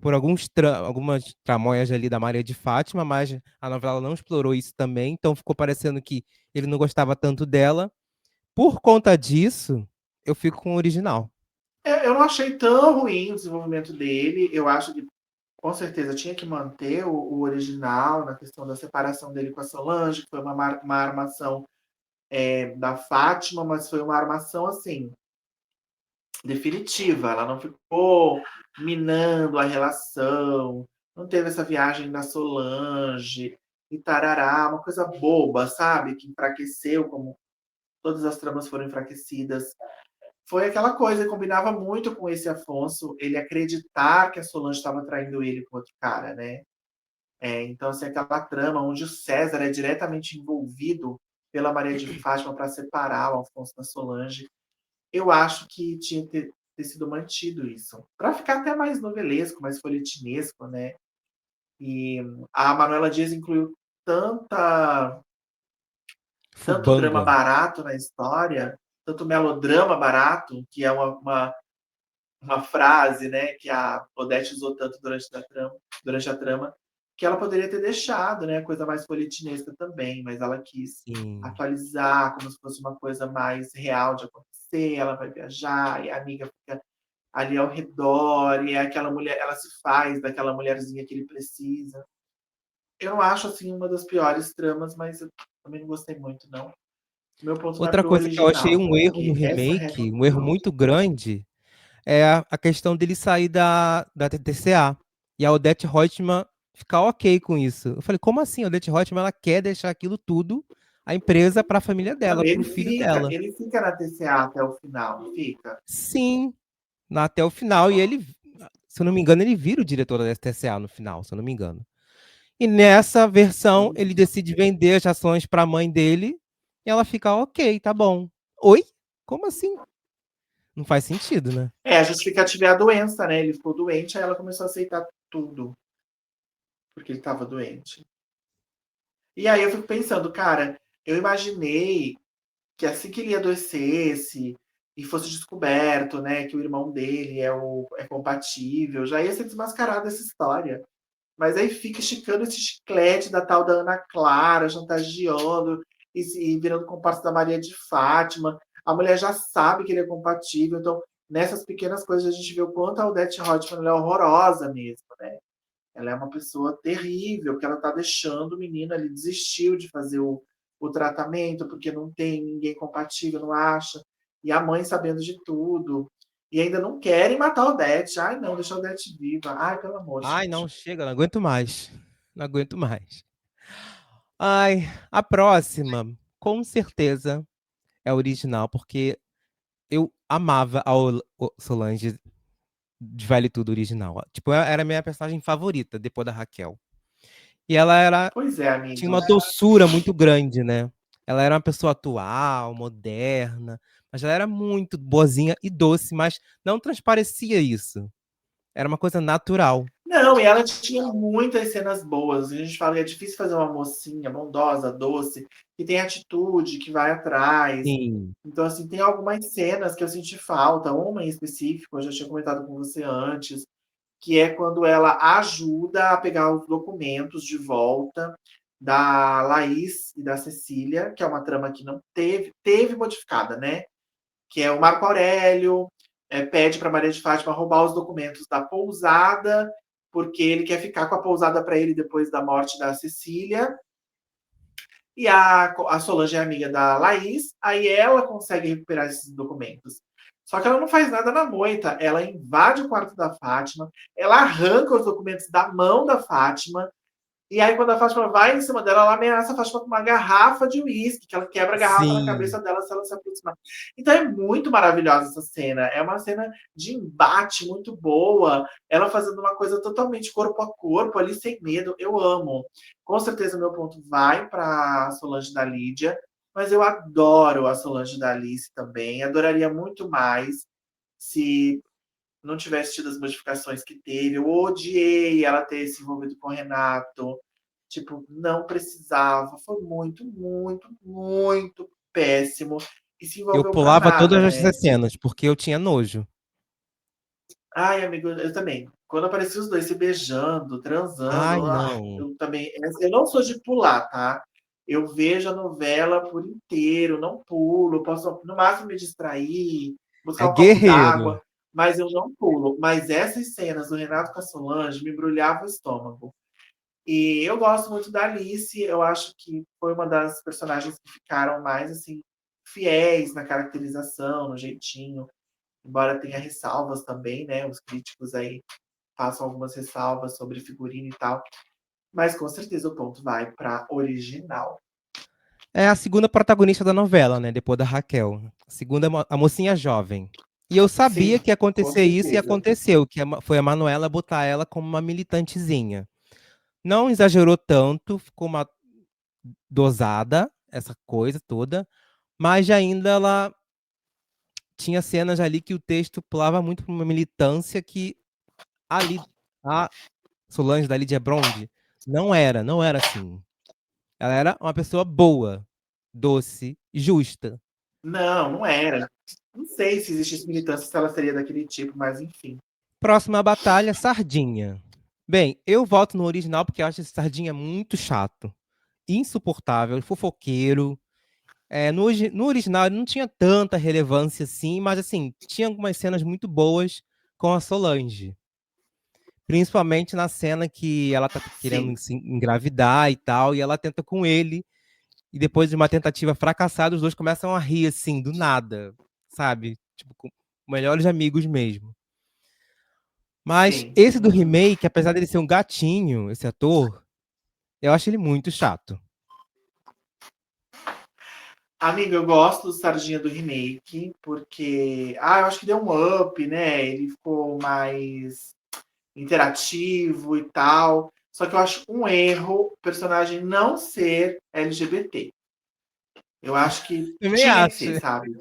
por algumas tramóias ali da Maria de Fátima, mas a novela não explorou isso também, então ficou parecendo que ele não gostava tanto dela. Por conta disso, eu fico com o original. Eu não achei tão ruim o desenvolvimento dele. Eu acho que, com certeza, tinha que manter o original na questão da separação dele com a Solange, que foi uma armação da Fátima, mas foi uma armação assim, definitiva. Ela não ficou minando a relação, não teve essa viagem da Solange e tarará, uma coisa boba, sabe? Que enfraqueceu, como todas as tramas foram enfraquecidas. Foi aquela coisa, combinava muito com esse Afonso, ele acreditar que a Solange estava traindo ele com outro cara, né? Então, assim, aquela trama onde o César é diretamente envolvido pela Maria de Fátima para separar o Afonso da Solange, eu acho que tinha que ter sido mantido isso. Para ficar até mais novelesco, mais folhetinesco, né? E a Manuela Dias incluiu tanta, tanto drama Fubanga. barato na história, tanto melodrama barato, que é uma frase, né, que a Odete usou tanto durante a trama, que ela poderia ter deixado, né, coisa mais folhetinesca também, mas ela quis Sim. atualizar como se fosse uma coisa mais real de acontecer. Ela vai viajar e a amiga fica ali ao redor, e é aquela mulher, ela se faz daquela mulherzinha que ele precisa. Eu não acho assim uma das piores tramas, mas eu também não gostei muito, não. Meu ponto vai Outra pro coisa que eu achei original, um erro no porque essa reta remake, um erro final. muito grande, é a questão dele sair da TCA. E a Odete Roitman ficar ok com isso. Eu falei, como assim? A Odete Roitman, ela quer deixar aquilo tudo, a empresa, para a família Não, dela, para o filho dela. ele fica na TCA até o final, não fica? Sim, até o final. E ele, se eu não me engano, ele vira o diretor da TCA no final, se eu não me engano. E nessa versão, Pois ele decide vender as ações para a mãe dele e ela fica, ok, tá bom. Oi? Como assim? Não faz sentido, né? a justificativa é a doença, né? Ele ficou doente, aí ela começou a aceitar tudo, porque ele estava doente. E aí eu fico pensando, cara, eu imaginei que assim que ele adoecesse e fosse descoberto, né, que o irmão dele é compatível, já ia ser desmascarada essa história. Mas aí fica esticando esse chiclete da tal da Ana Clara, chantageando e virando comparsa da Maria de Fátima. A mulher já sabe que ele é compatível, então nessas pequenas coisas a gente vê o quanto a Odete Roitman é horrorosa mesmo, né? Ela é uma pessoa terrível, que ela está deixando o menino, ele desistiu de fazer o tratamento, porque não tem ninguém compatível, não acha. E a mãe sabendo de tudo. E ainda não querem matar a Odete. Ai, não, deixa a Odete viva. Ai, pelo amor, Ai, não, gente. chega, não aguento mais. Não aguento mais. Ai, a próxima, com certeza, é original, porque eu amava a Solange de Vale Tudo original. Tipo, era a minha personagem favorita, depois da Raquel. E ela Pois é, tinha amigo. uma doçura muito grande, né? Ela era uma pessoa atual, moderna, mas ela era muito boazinha e doce, mas não transparecia isso. Era uma coisa natural. Não, e ela tinha muitas cenas boas. A gente fala que é difícil fazer uma mocinha bondosa, doce, que tem atitude, que vai atrás. Sim. Então, assim, tem algumas cenas que eu senti falta. Uma em específico, eu já tinha comentado com você antes, que é quando ela ajuda a pegar os documentos de volta da Laís e da Cecília, que é uma trama que não teve modificada, né? Que é o Marco Aurélio, pede para Maria de Fátima roubar os documentos da pousada, porque ele quer ficar com a pousada para ele depois da morte da Cecília. E a Solange é amiga da Laís, aí ela consegue recuperar esses documentos. Só que ela não faz nada na moita, ela invade o quarto da Fátima, ela arranca os documentos da mão da Fátima, e aí, quando a Fátima vai em cima dela, ela ameaça a Fátima com uma garrafa de uísque, que ela quebra a garrafa na Sim. cabeça dela se ela se aproximar. Então é muito maravilhosa essa cena. É uma cena de embate muito boa. Ela fazendo uma coisa totalmente corpo a corpo, ali sem medo. Eu amo. Com certeza, meu ponto vai para Solange da Lídia, mas eu adoro a Solange da Alice também. Adoraria muito mais se não tivesse tido as modificações que teve. Eu odiei ela ter se envolvido com o Renato. Tipo, não precisava. Foi muito, muito, muito péssimo. E se Eu envolveu pra pulava nada, todas né? essas cenas, porque eu tinha nojo. Ai, amigo, eu também. Quando apareciam os dois se beijando, Ai, transando, não. eu também. Eu não sou de pular, tá? Eu vejo a novela por inteiro, não pulo, posso no máximo me distrair, É buscar um copo guerreiro. d'água, mas eu não pulo. Mas essas cenas do Renato com a Solange me embrulhavam o estômago. E eu gosto muito da Alice, eu acho que foi uma das personagens que ficaram mais assim fiéis na caracterização, no jeitinho, embora tenha ressalvas também, né? Os críticos aí façam algumas ressalvas sobre figurino e tal, mas com certeza o ponto vai para original. É a segunda protagonista da novela, né? Depois da Raquel. A segunda, a mocinha jovem. E eu sabia Sim, que ia com acontecer isso e certeza. aconteceu, que foi a Manuela botar ela como uma militantezinha. Não exagerou tanto, ficou uma dosada, essa coisa toda, mas ainda ela tinha cenas ali que o texto pulava muito para uma militância que ali a Solange da Lídia Bronde não era assim. Ela era uma pessoa boa, doce, justa. Não, não era. Não sei se existisse militância, se ela seria daquele tipo, mas enfim. Próxima batalha, Sardinha. Bem, eu voto no original porque eu acho esse Sardinha muito chato, insuportável, fofoqueiro. No original ele não tinha tanta relevância assim, mas assim, tinha algumas cenas muito boas com a Solange. Principalmente na cena que ela tá querendo Sim, se engravidar e tal, e ela tenta com ele, e depois de uma tentativa fracassada, os dois começam a rir assim, do nada, sabe? Tipo, com melhores amigos mesmo. Mas sim. esse do Uhum. remake, apesar dele ser um gatinho, esse ator, eu acho ele muito chato. Amigo, eu gosto do Sardinha do remake, porque. Eu acho que deu um up, né? Ele ficou mais interativo e tal. Só que eu acho um erro o personagem não ser LGBT. Eu acho que Também tinha que acho. ser, sabe?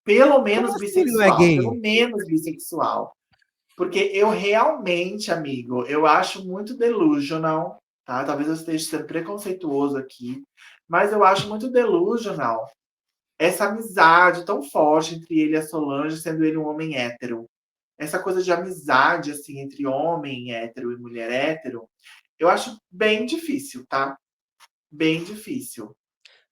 Pelo Como menos assim ele não é bissexual, pelo gay? menos bissexual. Porque eu realmente, amigo, eu acho muito delusional, tá? Talvez eu esteja sendo preconceituoso aqui, mas eu acho muito delusional essa amizade tão forte entre ele e a Solange, sendo ele um homem hétero. Essa coisa de amizade, assim, entre homem hétero e mulher hétero, eu acho bem difícil, tá? Bem difícil.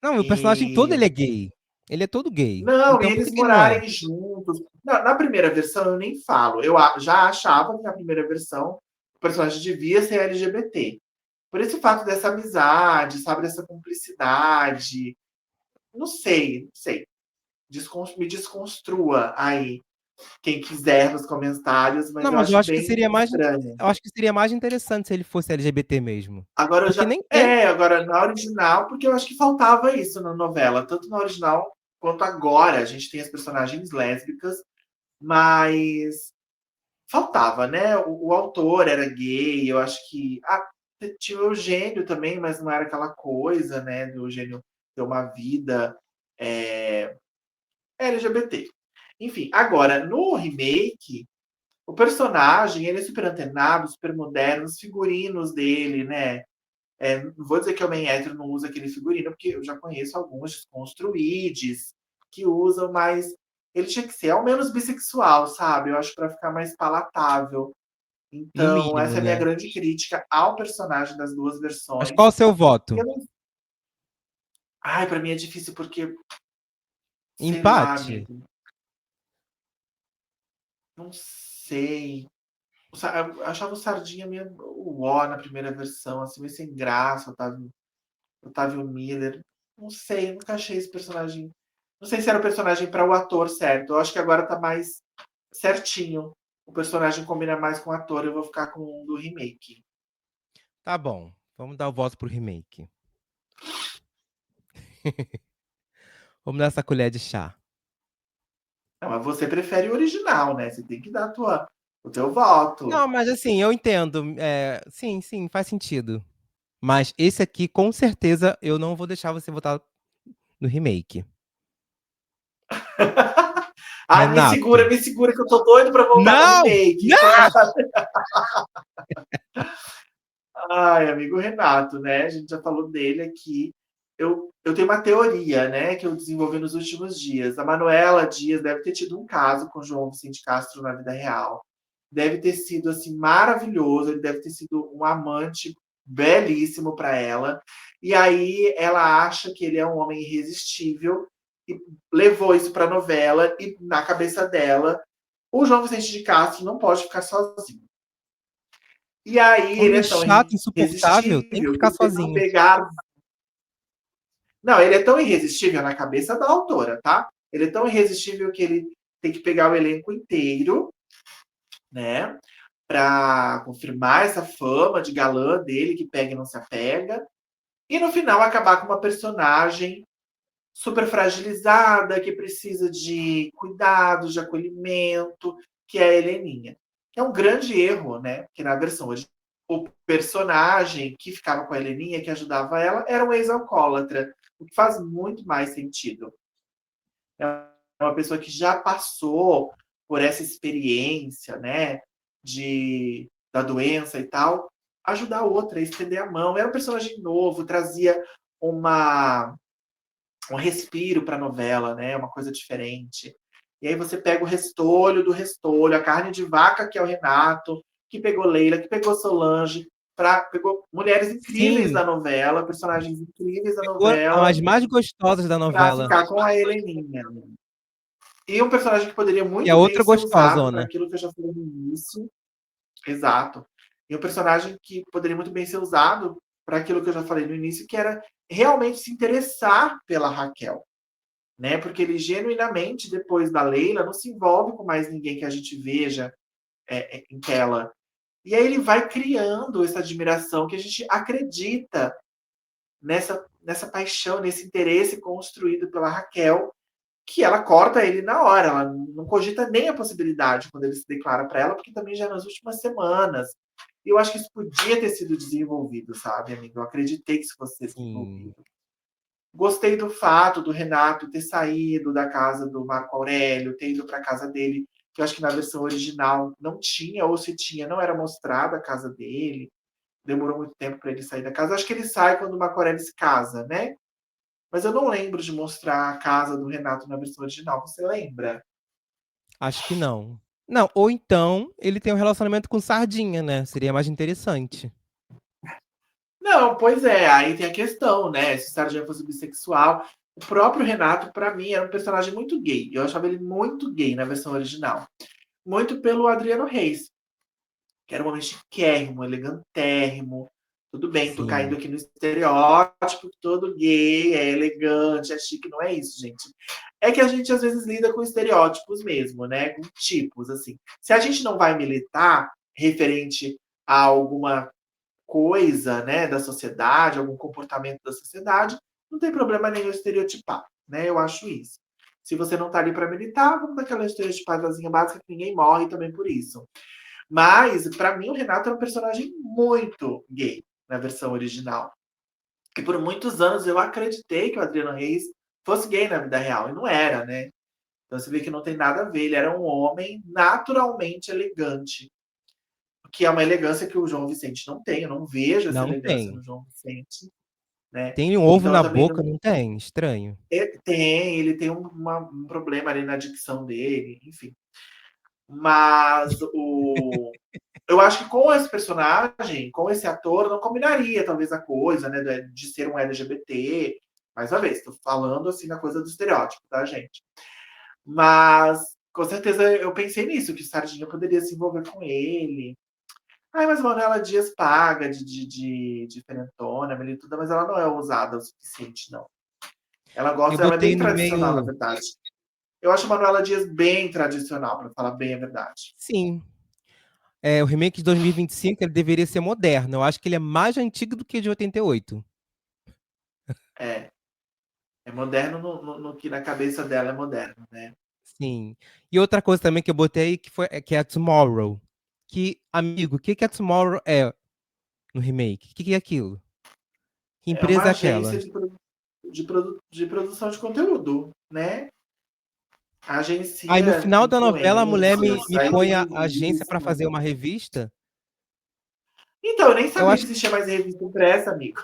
Não, o personagem todo E ele é gay. Ele é todo gay. não, e Então por que eles que ele não é? morarem juntos. Na primeira versão eu nem falo. Eu já achava que na primeira versão o personagem devia ser LGBT. Por esse fato dessa amizade, sabe, dessa cumplicidade. Não sei, não sei. Me desconstrua aí quem quiser nos comentários, mas Não, eu mas eu acho acho que bem seria mais, estranho. eu acho que seria mais interessante se ele fosse LGBT mesmo. Agora eu Porque já. nem tem. Agora na original, porque eu acho que faltava isso na novela, tanto na original quanto agora. A gente tem as personagens lésbicas, mas faltava, né? O autor era gay, eu acho que. Tinha o Eugênio também, mas não era aquela coisa, né? Do Eugênio ter uma vida é, LGBT. Enfim, agora, no remake, o personagem, ele é super antenado, super moderno, os figurinos dele, né? Não vou dizer que o homem hétero não usa aquele figurino, porque eu já conheço alguns desconstruídos que usam, mas ele tinha que ser ao menos bissexual, sabe? Eu acho para ficar mais palatável. No Então, mínimo, essa é a minha né? grande crítica ao personagem das duas Mas qual versões. o seu voto? Eu não... Ai, para mim é difícil porque, sei lá, Empate? amigo. Não sei. Eu achava o Sardinha meio uó na primeira versão, assim, meio sem graça, Otávio Miller. Não sei, nunca achei esse personagem. Não sei se era o personagem para o ator certo. Eu acho que agora tá mais certinho. O personagem combina mais com o ator. Eu vou ficar com um do remake. Tá bom, vamos dar o voto pro remake. Vamos dar essa colher de chá. Não, mas você prefere o original, né? Você tem que dar o teu voto. Não, mas assim, eu entendo. Sim, sim, faz sentido. Mas esse aqui, com certeza, eu não vou deixar você votar no remake. Ai, Renato. me segura, que eu tô doido pra voltar no Não! remake. Não! Ai, amigo Renato, né? A gente já falou dele aqui. Eu tenho uma teoria, né, que eu desenvolvi nos últimos dias. A Manuela Dias deve ter tido um caso com o João Vicente Castro na vida real. Deve ter sido assim maravilhoso, ele deve ter sido um amante belíssimo para ela. E aí ela acha que ele é um homem irresistível e levou isso para a novela e na cabeça dela, o João Vicente de Castro não pode ficar sozinho. E aí ele Homem é tão chato, insuportável, tem que irresistível que ficar se ele não sozinho. pegar. Não, ele é tão irresistível na cabeça da autora, tá? Ele é tão irresistível que ele tem que pegar o elenco inteiro, né? Pra confirmar essa fama de galã dele, que pega e não se apega. E no final acabar com uma personagem super fragilizada, que precisa de cuidados, de acolhimento, que é a Heleninha. É um grande erro, né? Que na versão hoje, o personagem que ficava com a Heleninha, que ajudava ela, era um ex-alcoólatra, o que faz muito mais sentido. É uma pessoa que já passou por essa experiência, né? Da doença e tal, ajudar a outra, estender a mão. Era um personagem novo, trazia uma um respiro para a novela, né? Uma coisa diferente. E aí você pega o restolho do restolho, a carne de vaca, que é o Renato, que pegou Leila, que pegou Solange, pegou mulheres incríveis Sim, da novela, personagens incríveis da pegou as novela, mais gostosas da para novela. ficar com a Heleninha. E um personagem que poderia E a muito bem outra ser usado para gostosona. aquilo que eu já falei no início. Exato. E um personagem que poderia muito bem ser usado para aquilo que eu já falei no início, que era realmente se interessar pela Raquel, né? Porque ele genuinamente, depois da Leila, não se envolve com mais ninguém que a gente veja em tela. E aí ele vai criando essa admiração que a gente acredita nessa paixão, nesse interesse construído pela Raquel, que ela corta ele na hora, ela não cogita nem a possibilidade quando ele se declara para ela, porque também já nas últimas semanas. E eu acho que isso podia ter sido desenvolvido, sabe, amigo? Eu acreditei que isso fosse ser Sim. desenvolvido. Gostei do fato do Renato ter saído da casa do Marco Aurélio, ter ido para a casa dele, que eu acho que na versão original não tinha, ou se tinha, não era mostrada a casa dele. Demorou muito tempo para ele sair da casa. Acho que ele sai quando o Marco Aurélio se casa, né? Mas eu não lembro de mostrar a casa do Renato na versão original. Você lembra? Acho que não. Não, ou então ele tem um relacionamento com Sardinha, né? Seria mais interessante. Não, pois é, aí tem a questão, né? Se o Sardinha fosse bissexual. O próprio Renato, para mim, era um personagem muito gay. Eu achava ele muito gay na versão original. Muito pelo Adriano Reis, que era um homem chiquérrimo, elegantérrimo. Tudo bem, tô caindo Sim. aqui no estereótipo, todo gay, é elegante, é chique, não é isso, gente. É que a gente às vezes lida com estereótipos mesmo, né? Com tipos, assim. Se a gente não vai militar referente a alguma coisa, né, da sociedade, algum comportamento da sociedade, não tem problema nenhum estereotipar, né? Eu acho isso. Se você não tá ali para militar, vamos daquela estereotipadazinha básica que ninguém morre também por isso. Mas, para mim, o Renato é um personagem muito gay na versão original. E por muitos anos eu acreditei que o Adriano Reis fosse gay na vida real, e não era, né? Então você vê que não tem nada a ver. Ele era um homem naturalmente elegante, que é uma elegância que o João Vicente não tem. Eu não vejo essa Não elegância tem. no João Vicente, né? Tem um ovo Então eu na também boca? não. Não tem. Estranho. Ele tem um problema ali na dicção dele, enfim. Mas eu acho que com esse personagem, com esse ator, não combinaria talvez a coisa, né, de ser um LGBT. Mais uma vez, estou falando assim na coisa do estereótipo, tá, gente? Mas Com certeza eu pensei nisso, que o Sardinha poderia se envolver com ele. Ai, mas a Manuela Dias paga de diferentona, tudo, mas ela não é ousada o suficiente, não. Ela Eu gosta, ela é botei bem no tradicional, na meio. verdade. Eu acho a Manuela Dias bem tradicional, pra falar bem a verdade. Sim. O remake de 2025 ele deveria ser moderno. Eu acho que ele é mais antigo do que o de 88. É. É moderno no que na cabeça dela é moderno, né? Sim. E outra coisa também que eu botei que é a Tomorrow. Que, amigo, o que que a Tomorrow é no remake? O que que é aquilo? Que É uma empresa é agência aquela? de produção de conteúdo, né? Aí no Agencia final da novela a mulher me, influências, me aí põe tem a agência para revista. fazer uma revista. Então, eu nem Eu sabia que acho, existia mais revista impressa, amigo.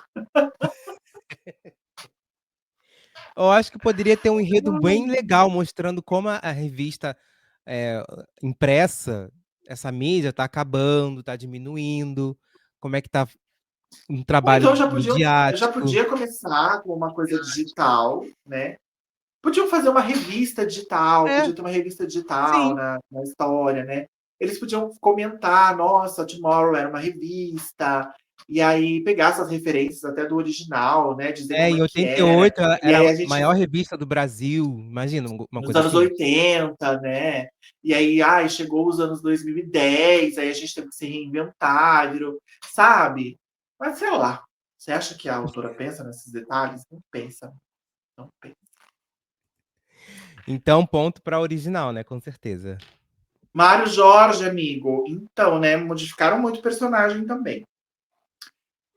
eu acho que poderia ter um enredo bem legal mostrando como a revista é, impressa, essa mídia está acabando, está diminuindo, como é que está um Ou trabalho então já midiático. podia começar com uma coisa digital, né? Podiam fazer uma revista digital, É, podia ter uma revista digital sim. na história, né? Eles podiam comentar, nossa, Tomorrow era uma revista, e aí pegar essas referências até do original, né? Dizer como Em é que era. 88 ela E era aí a a gente, maior revista do Brasil, imagina uma nos coisa anos assim. 80, né? E aí, ai, chegou os anos 2010, aí a gente teve que se reinventar, virou, sabe? Mas sei lá. Você acha que a autora pensa nesses detalhes? Não pensa, não pensa. Então, ponto para original, né? Com certeza. Mário Jorge, amigo. Então, né? Modificaram muito o personagem também.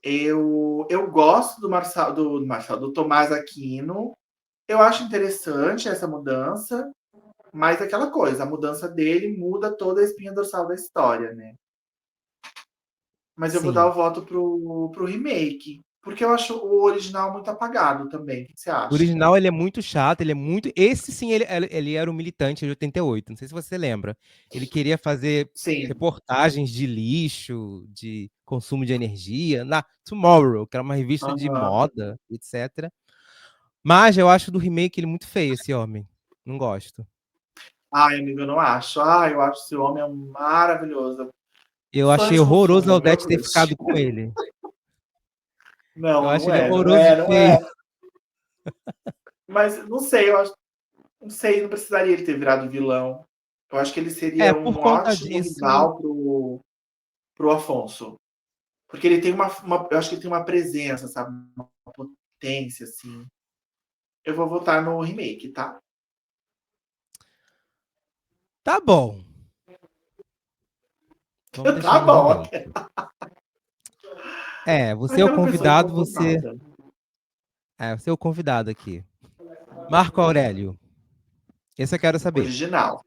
Eu gosto do Tomás Aquino. Eu acho interessante essa mudança, mas aquela coisa, a mudança dele muda toda a espinha dorsal da história, né? Mas eu vou dar Sim. o voto pro remake, porque eu acho o original muito apagado também. O que você O acha? original ele é muito chato, ele é muito. Esse sim, ele era um militante de 88. Não sei se você lembra. Ele queria fazer Sim. reportagens de lixo, de consumo de energia, na Tomorrow, que era uma revista de Aham. moda, etc. Mas eu acho do remake ele muito feio, esse homem. Não gosto. Ai, amigo, eu não acho. Ai, eu acho esse homem maravilhoso. Eu Sonho achei de horroroso a consumo, meu Odete ter crush. ficado com ele. Eu Não, acho não ele é, não horroroso é, de não feio. é. Mas não sei, eu acho, não sei, não precisaria ele ter virado vilão. Eu acho que ele seria Por um conta ótimo disso. rival pro Afonso. Porque ele tem eu acho que ele tem uma presença, sabe? Uma potência, assim. Eu vou votar no remake, tá? Tá bom. Vamos deixar Tá no bom, remake. ok. Você é o Aquela pessoa convidado, você. inconformada. Você é o convidado aqui. Marco Aurélio. Esse eu quero saber. Original.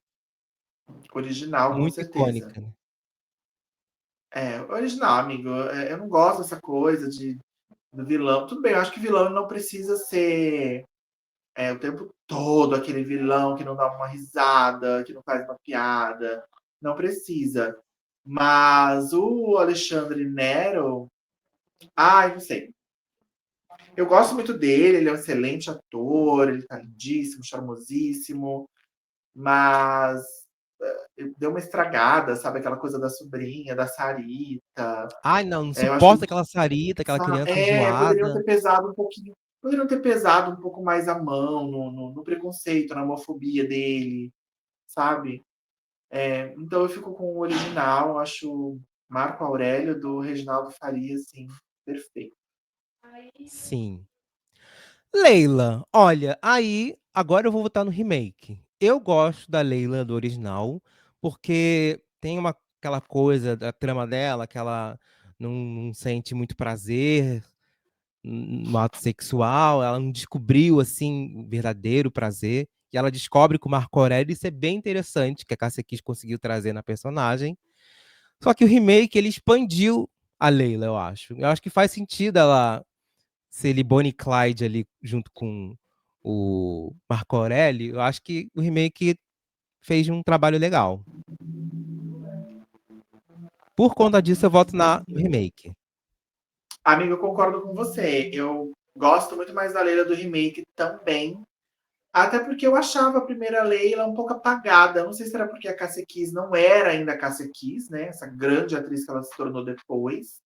Original, com Muito certeza. icônica, né? É, original, amigo. Eu não gosto dessa coisa do vilão. Tudo bem, eu acho que vilão não precisa ser o tempo todo aquele vilão que não dá uma risada, que não faz uma piada. Não precisa. Mas o Alexandre Nero, ai, não sei. Eu gosto muito dele, ele é um excelente ator, ele tá lindíssimo, charmosíssimo, mas deu uma estragada, sabe? Aquela coisa da sobrinha, da Sarita. Ai, não Eu acho que suporta aquela Sarita, aquela criança poderiam ter enjoada. pesado um pouquinho, poderiam ter pesado um pouco mais a mão no preconceito, na homofobia dele, sabe? Então eu fico com o original, acho Marco Aurélio do Reginaldo Faria, assim, perfeito. Sim. Leila, olha, aí agora eu vou votar no remake. Eu gosto da Leila do original, porque tem aquela coisa da trama dela, que ela não sente muito prazer no ato sexual, ela não descobriu assim o verdadeiro prazer, e ela descobre com o Marco Aurélio, isso é bem interessante, que a Cássia Kiss conseguiu trazer na personagem. Só que o remake ele expandiu a Leila, eu acho. Eu acho que faz sentido ela ser ele Bonnie e Clyde ali junto com o Marco Aurélio. Eu acho que o remake fez um trabalho legal. Por conta disso, eu voto no remake. Amigo, eu concordo com você. Eu gosto muito mais da Leila do remake também. Até porque eu achava a primeira Leila um pouco apagada. Não sei se era porque a Cássia Kiss não era ainda a Cássia Kiss, né? Essa grande atriz que ela se tornou depois.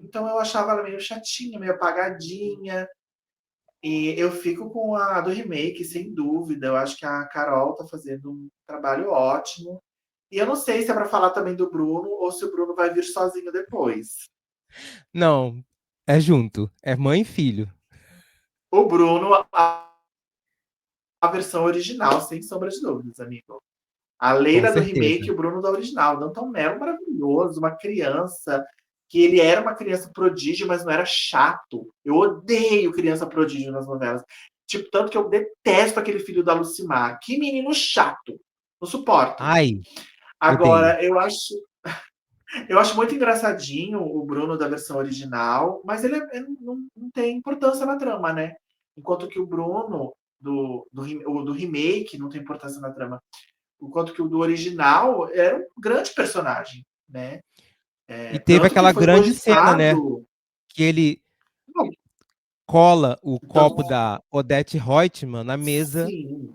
Então eu achava ela meio chatinha, meio apagadinha. E eu fico com a do remake, sem dúvida. Eu acho que a Carol tá fazendo um trabalho ótimo. E eu não sei se é para falar também do Bruno ou se o Bruno vai vir sozinho depois. Não, é junto. É mãe e filho. O Bruno, a versão original, sem sombra de dúvidas, amigo. A Com Leila do remake certeza. e o Bruno da original. Danton Mello maravilhoso, uma criança que ele era uma criança prodígio, mas não era chato. Eu odeio criança prodígio nas novelas. Tipo, tanto que eu detesto aquele filho da Lucimar. Que menino chato. Não suporto. Ai, odeio. Agora, eu acho muito engraçadinho o Bruno da versão original, mas ele não tem importância na trama, né? Enquanto que o Bruno do remake não tem importância na trama. Enquanto que o do original era um grande personagem, né? E teve Tanto que aquela foi grande cena, né? cogitado. Que ele Não, cola o tanto, copo da Odete Roitman na mesa sim.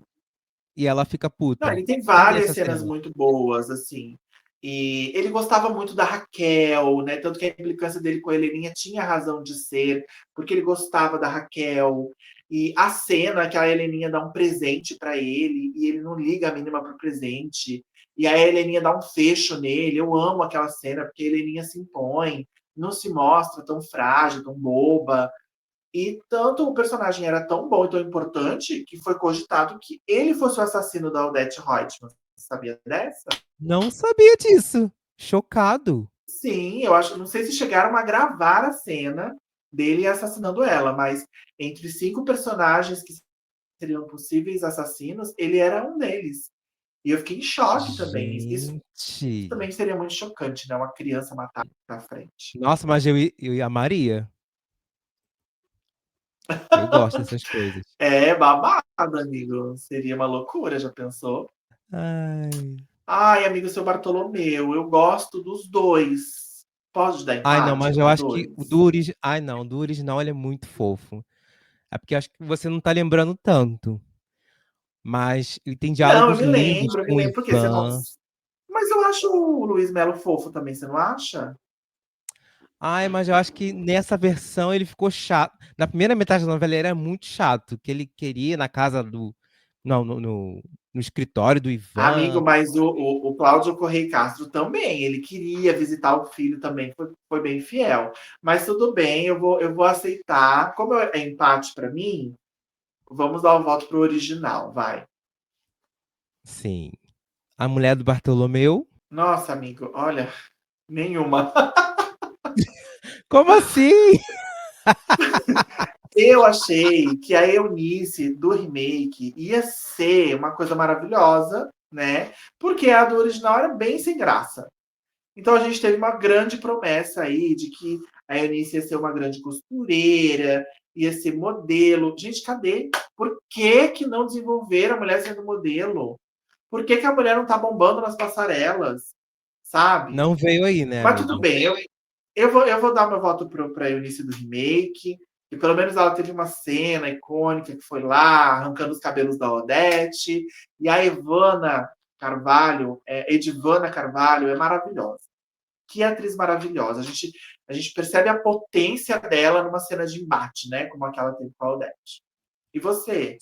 e ela fica Não, puta. ele tem Cadê várias essa cenas cena? muito boas, assim. E ele gostava muito da Raquel, né? Tanto que a implicância dele com a Heleninha tinha razão de ser, porque ele gostava da Raquel. E a cena que a Heleninha dá um presente para ele e ele não liga a mínima pro presente. E aí a Heleninha dá um fecho nele. Eu amo aquela cena, porque a Heleninha se impõe, não se mostra tão frágil, tão boba. E tanto o personagem era tão bom e tão importante que foi cogitado que ele fosse o assassino da Odette Reutemann. Você sabia dessa? Não sabia disso. Chocado. Sim, eu acho. Não sei se chegaram a gravar a cena dele assassinando ela, mas entre 5 personagens que seriam possíveis assassinos, ele era um deles. E eu fiquei em choque também. Isso Gente. também seria muito chocante, né? Uma criança matar na frente. Nossa, mas eu amaria. Eu gosto dessas coisas. É babado, amigo. Seria uma loucura, já pensou? Ai. Ai, amigo, seu Bartolomeu, eu gosto dos dois. Pode dar Ai, não, empate mas entre eu os acho que o do dois? original. Ai, não, o do original ele é muito fofo. É porque eu acho que você não tá lembrando tanto. Mas ele tem Não, diálogos lindos eu me com o lembro, porque você não. Ivan. Mas eu acho o Luiz Melo fofo também, você não acha? Ai, mas eu acho que nessa versão ele ficou chato. Na primeira metade da novela ele era muito chato, que ele queria ir na casa do. Não, no escritório do Amigo, Ivan. mas o Cláudio Correia Castro também, ele queria visitar o filho também, foi bem fiel. Mas tudo bem, eu vou aceitar. Como é empate para mim, vamos dar o voto pro original, vai. Sim. A mulher do Bartolomeu. Nossa, amigo, olha, nenhuma. Como assim? Eu achei que a Eunice do remake ia ser uma coisa maravilhosa, né? Porque a do original era bem sem graça. Então a gente teve uma grande promessa aí de que a Eunice ia ser uma grande costureira, ia ser modelo. Gente, cadê? Por que que não desenvolver a mulher sendo modelo? Por que que a mulher não tá bombando nas passarelas? Sabe? Não veio aí, né, Mas tudo amigo? bem, eu vou dar meu voto para Eunice do remake. E pelo menos ela teve uma cena icônica que foi lá, arrancando os cabelos da Odete. E a Ivana Carvalho, Edivana Carvalho, é maravilhosa. Que atriz maravilhosa. A gente percebe a potência dela numa cena de embate, né? Como aquela teve com a Odete. E você?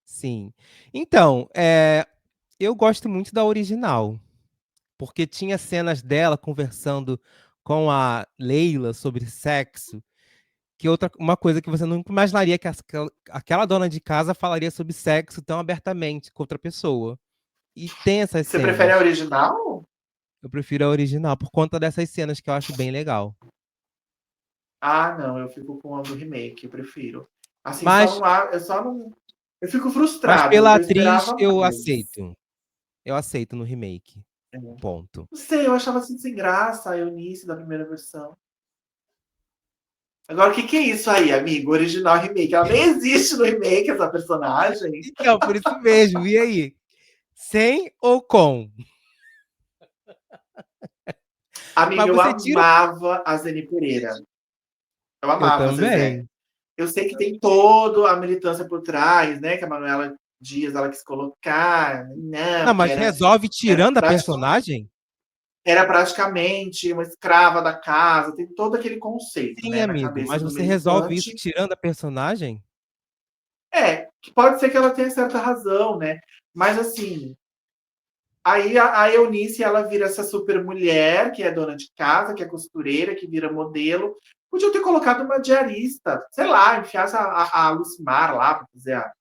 Sim. Então, eu gosto muito da original, porque tinha cenas dela conversando com a Leila sobre sexo, que uma coisa que você nunca imaginaria que aquela dona de casa falaria sobre sexo tão abertamente com outra pessoa. E tem essas Você prefere a cenas. original? Eu prefiro a original por conta dessas cenas que eu acho bem legal. Ah, não, eu fico com a do remake, eu prefiro. Assim, só Mas, não há, eu só não. Eu fico mas frustrado, pela porque eu atriz esperava eu mais. aceito. Eu aceito no remake. É. Ponto. Não sei, eu achava assim sem graça a Eunice da primeira versão. Agora, o que, que é isso aí, amigo? Original remake. Ela nem existe no remake, essa personagem. Então, por isso mesmo. E aí? Sem ou com? Amiga, Mas eu você tira. amava a Zeni Pereira. Eu Eu amava a Zezé. também. Eu sei que tem toda a militância por trás, né? Que a Manuela Dias ela quis colocar, não, Não, porque mas resolve era, tirando a personagem? era praticamente uma escrava da casa, tem todo aquele conceito, Sim, né, na amigo, cabeça mas do você resolve isso militante. tirando a personagem? Que pode ser que ela tenha certa razão, né? Mas assim, aí a Eunice ela vira essa super mulher, que é dona de casa, que é costureira, que vira modelo. Podiam ter colocado uma diarista, sei lá, enfiasse a Lucimar lá para fazer a.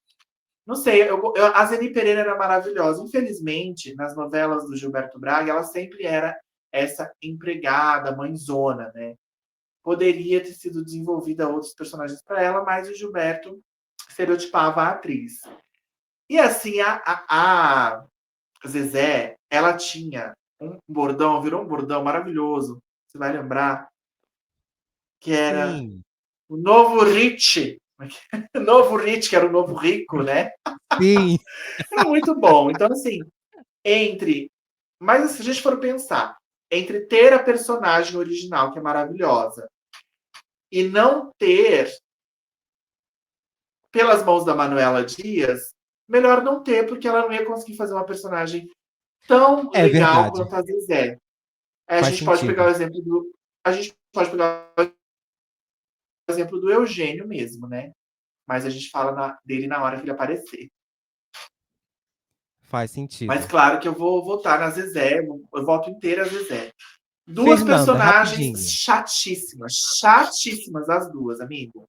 Não sei, a Zeni Pereira era maravilhosa. Infelizmente, nas novelas do Gilberto Braga, ela sempre era essa empregada, mãezona, né? Poderia ter sido desenvolvida outros personagens para ela, mas o Gilberto estereotipava a atriz. E assim, a Zezé, ela tinha um bordão, virou um bordão maravilhoso, você vai lembrar, que era Sim, o novo Rich. O novo Rich, que era o novo rico, né? sim. Era muito bom. Então, assim, entre. Mas se a gente for pensar, entre ter a personagem original, que é maravilhosa, e não ter pelas mãos da Manuela Dias, melhor não ter, porque ela não ia conseguir fazer uma personagem tão É legal verdade. quanto a Zezé. A Faz gente pode pegar sentido. o exemplo do. A gente pode pegar o exemplo do Eugênio mesmo, né? Mas a gente fala dele na hora que ele aparecer. Faz Mas sentido. claro que eu vou votar na Zezé, eu voto inteira a Zezé. Duas Fernanda, personagens rapidinho. chatíssimas, chatíssimas as duas, amigo.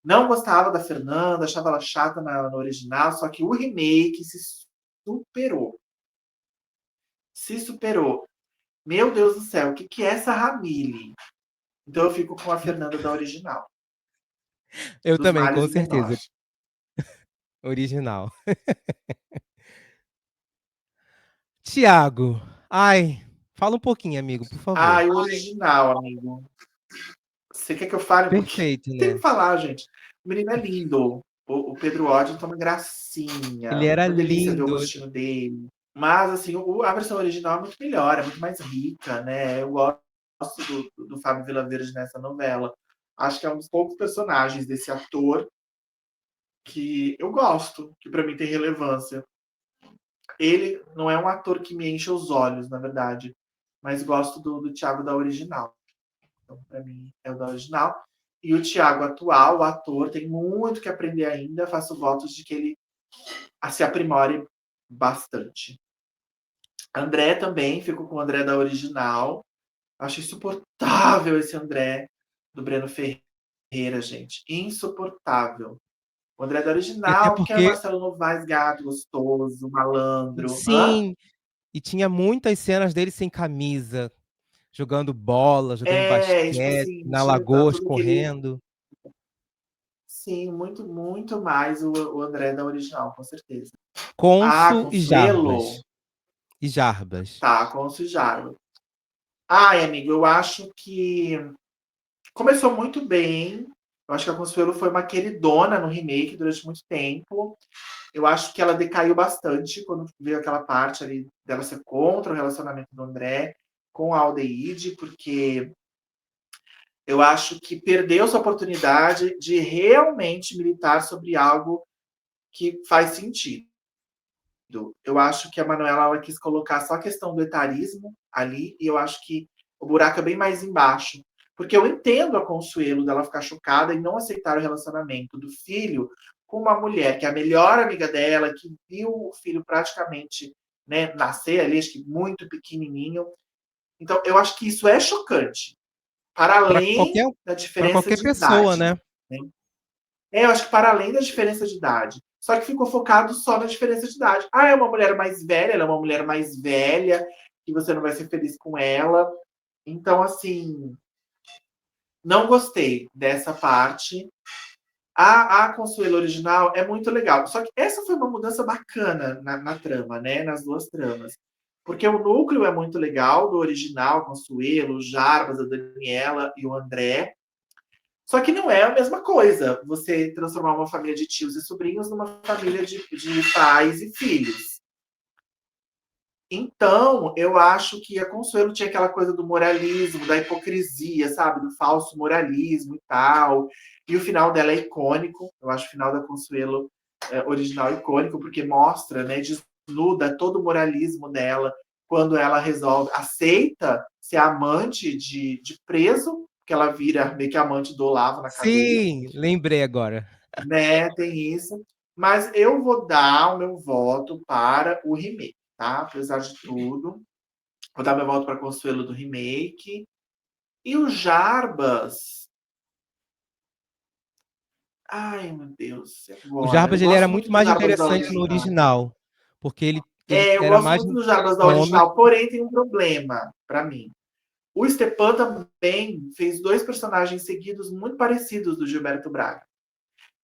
Não gostava da Fernanda, achava ela chata no original, só que o remake se superou. Se superou. Meu Deus do céu, o que, que é essa Ramile? Então eu fico com a Fernanda da original. Eu Dos também, males com o menor. certeza. Original. Tiago, ai, fala um pouquinho, amigo, por favor. Ah, o original, amigo. Você quer que eu fale um pouquinho? Perfeito, Tem né? que falar, gente. O menino é lindo. O Pedro Waddington é uma Ele gracinha. era Uma delícia ver o lindo. rostinho dele. Mas, assim, a versão original é muito melhor, é muito mais rica, né? Eu gosto do Fábio Vilaverde nessa novela. Acho que é um dos poucos personagens desse ator que eu gosto, que pra mim tem relevância. Ele não é um ator que me enche os olhos, na verdade, mas gosto do Thiago da original. Então, pra mim, é o da original. E o Thiago atual, o ator, tem muito que aprender ainda. Faço votos de que ele se aprimore bastante. André também, fico com o André da original. Acho insuportável esse André do Breno Ferreira, gente. Insuportável. O André da E até original, porque era porque, Marcelo Novaes, gato, gostoso, malandro. Hã? sim, e tinha muitas cenas dele sem camisa, jogando bola, jogando Tipo basquete, assim, na tinha lagoa, tudo aquele. correndo, Sim, muito, muito mais o André da original, com certeza. Ah, Consul e Consuelo? Jarbas. E Jarbas. Tá, Consuelo. Ai, amigo, eu acho que começou muito bem. Eu acho que a Consuelo foi uma queridona no remake durante muito tempo. Eu acho que ela decaiu bastante quando veio aquela parte ali dela ser contra o relacionamento do André com a Aldeide, porque eu acho que perdeu essa oportunidade de realmente militar sobre algo que faz sentido. Eu acho que a Manuela ela quis colocar só a questão do etarismo ali, e eu acho que o buraco é bem mais embaixo. Porque eu entendo a Consuelo dela ficar chocada e não aceitar o relacionamento do filho com uma mulher que é a melhor amiga dela, que viu o filho praticamente, né, nascer ali, acho que muito pequenininho. Então, eu acho que isso é chocante, para Para além qualquer, da para diferença qualquer de pessoa, idade. né? Né? Eu acho que para além da diferença de idade. Só que ficou focado só na diferença de idade. Ah, é uma mulher mais velha, ela é uma mulher mais velha, que você não vai ser feliz com ela. Então, assim, não gostei dessa parte. A Consuelo original é muito legal. Só que essa foi uma mudança bacana na trama, né? Nas duas tramas. Porque o núcleo é muito legal do original, Consuelo, o Jarbas, a Daniela e o André. Só que não é a mesma coisa você transformar uma família de tios e sobrinhos numa família de pais e filhos. Então, eu acho que a Consuelo tinha aquela coisa do moralismo, da hipocrisia, sabe? Do falso moralismo e tal. E o final dela é icônico. Eu acho o final da Consuelo original icônico, porque mostra, né, desnuda todo o moralismo dela quando ela resolve, aceita ser amante de preso, que ela vira meio que amante do Olavo na cadeia, Sim, lembrei agora. né? Tem isso. Mas eu vou dar o meu voto para o remake, tá? Apesar de tudo. Vou dar meu voto para Consuelo do remake. E o Jarbas. Ai, meu Deus, e O agora? Eu Jarbas, ele era gosto muito muito do mais Jarbas da interessante no original. original, porque ele É, eu era gosto mais muito do Jarbas da cômico. original, porém tem um problema para mim. O Stepan também fez dois personagens seguidos muito parecidos do Gilberto Braga,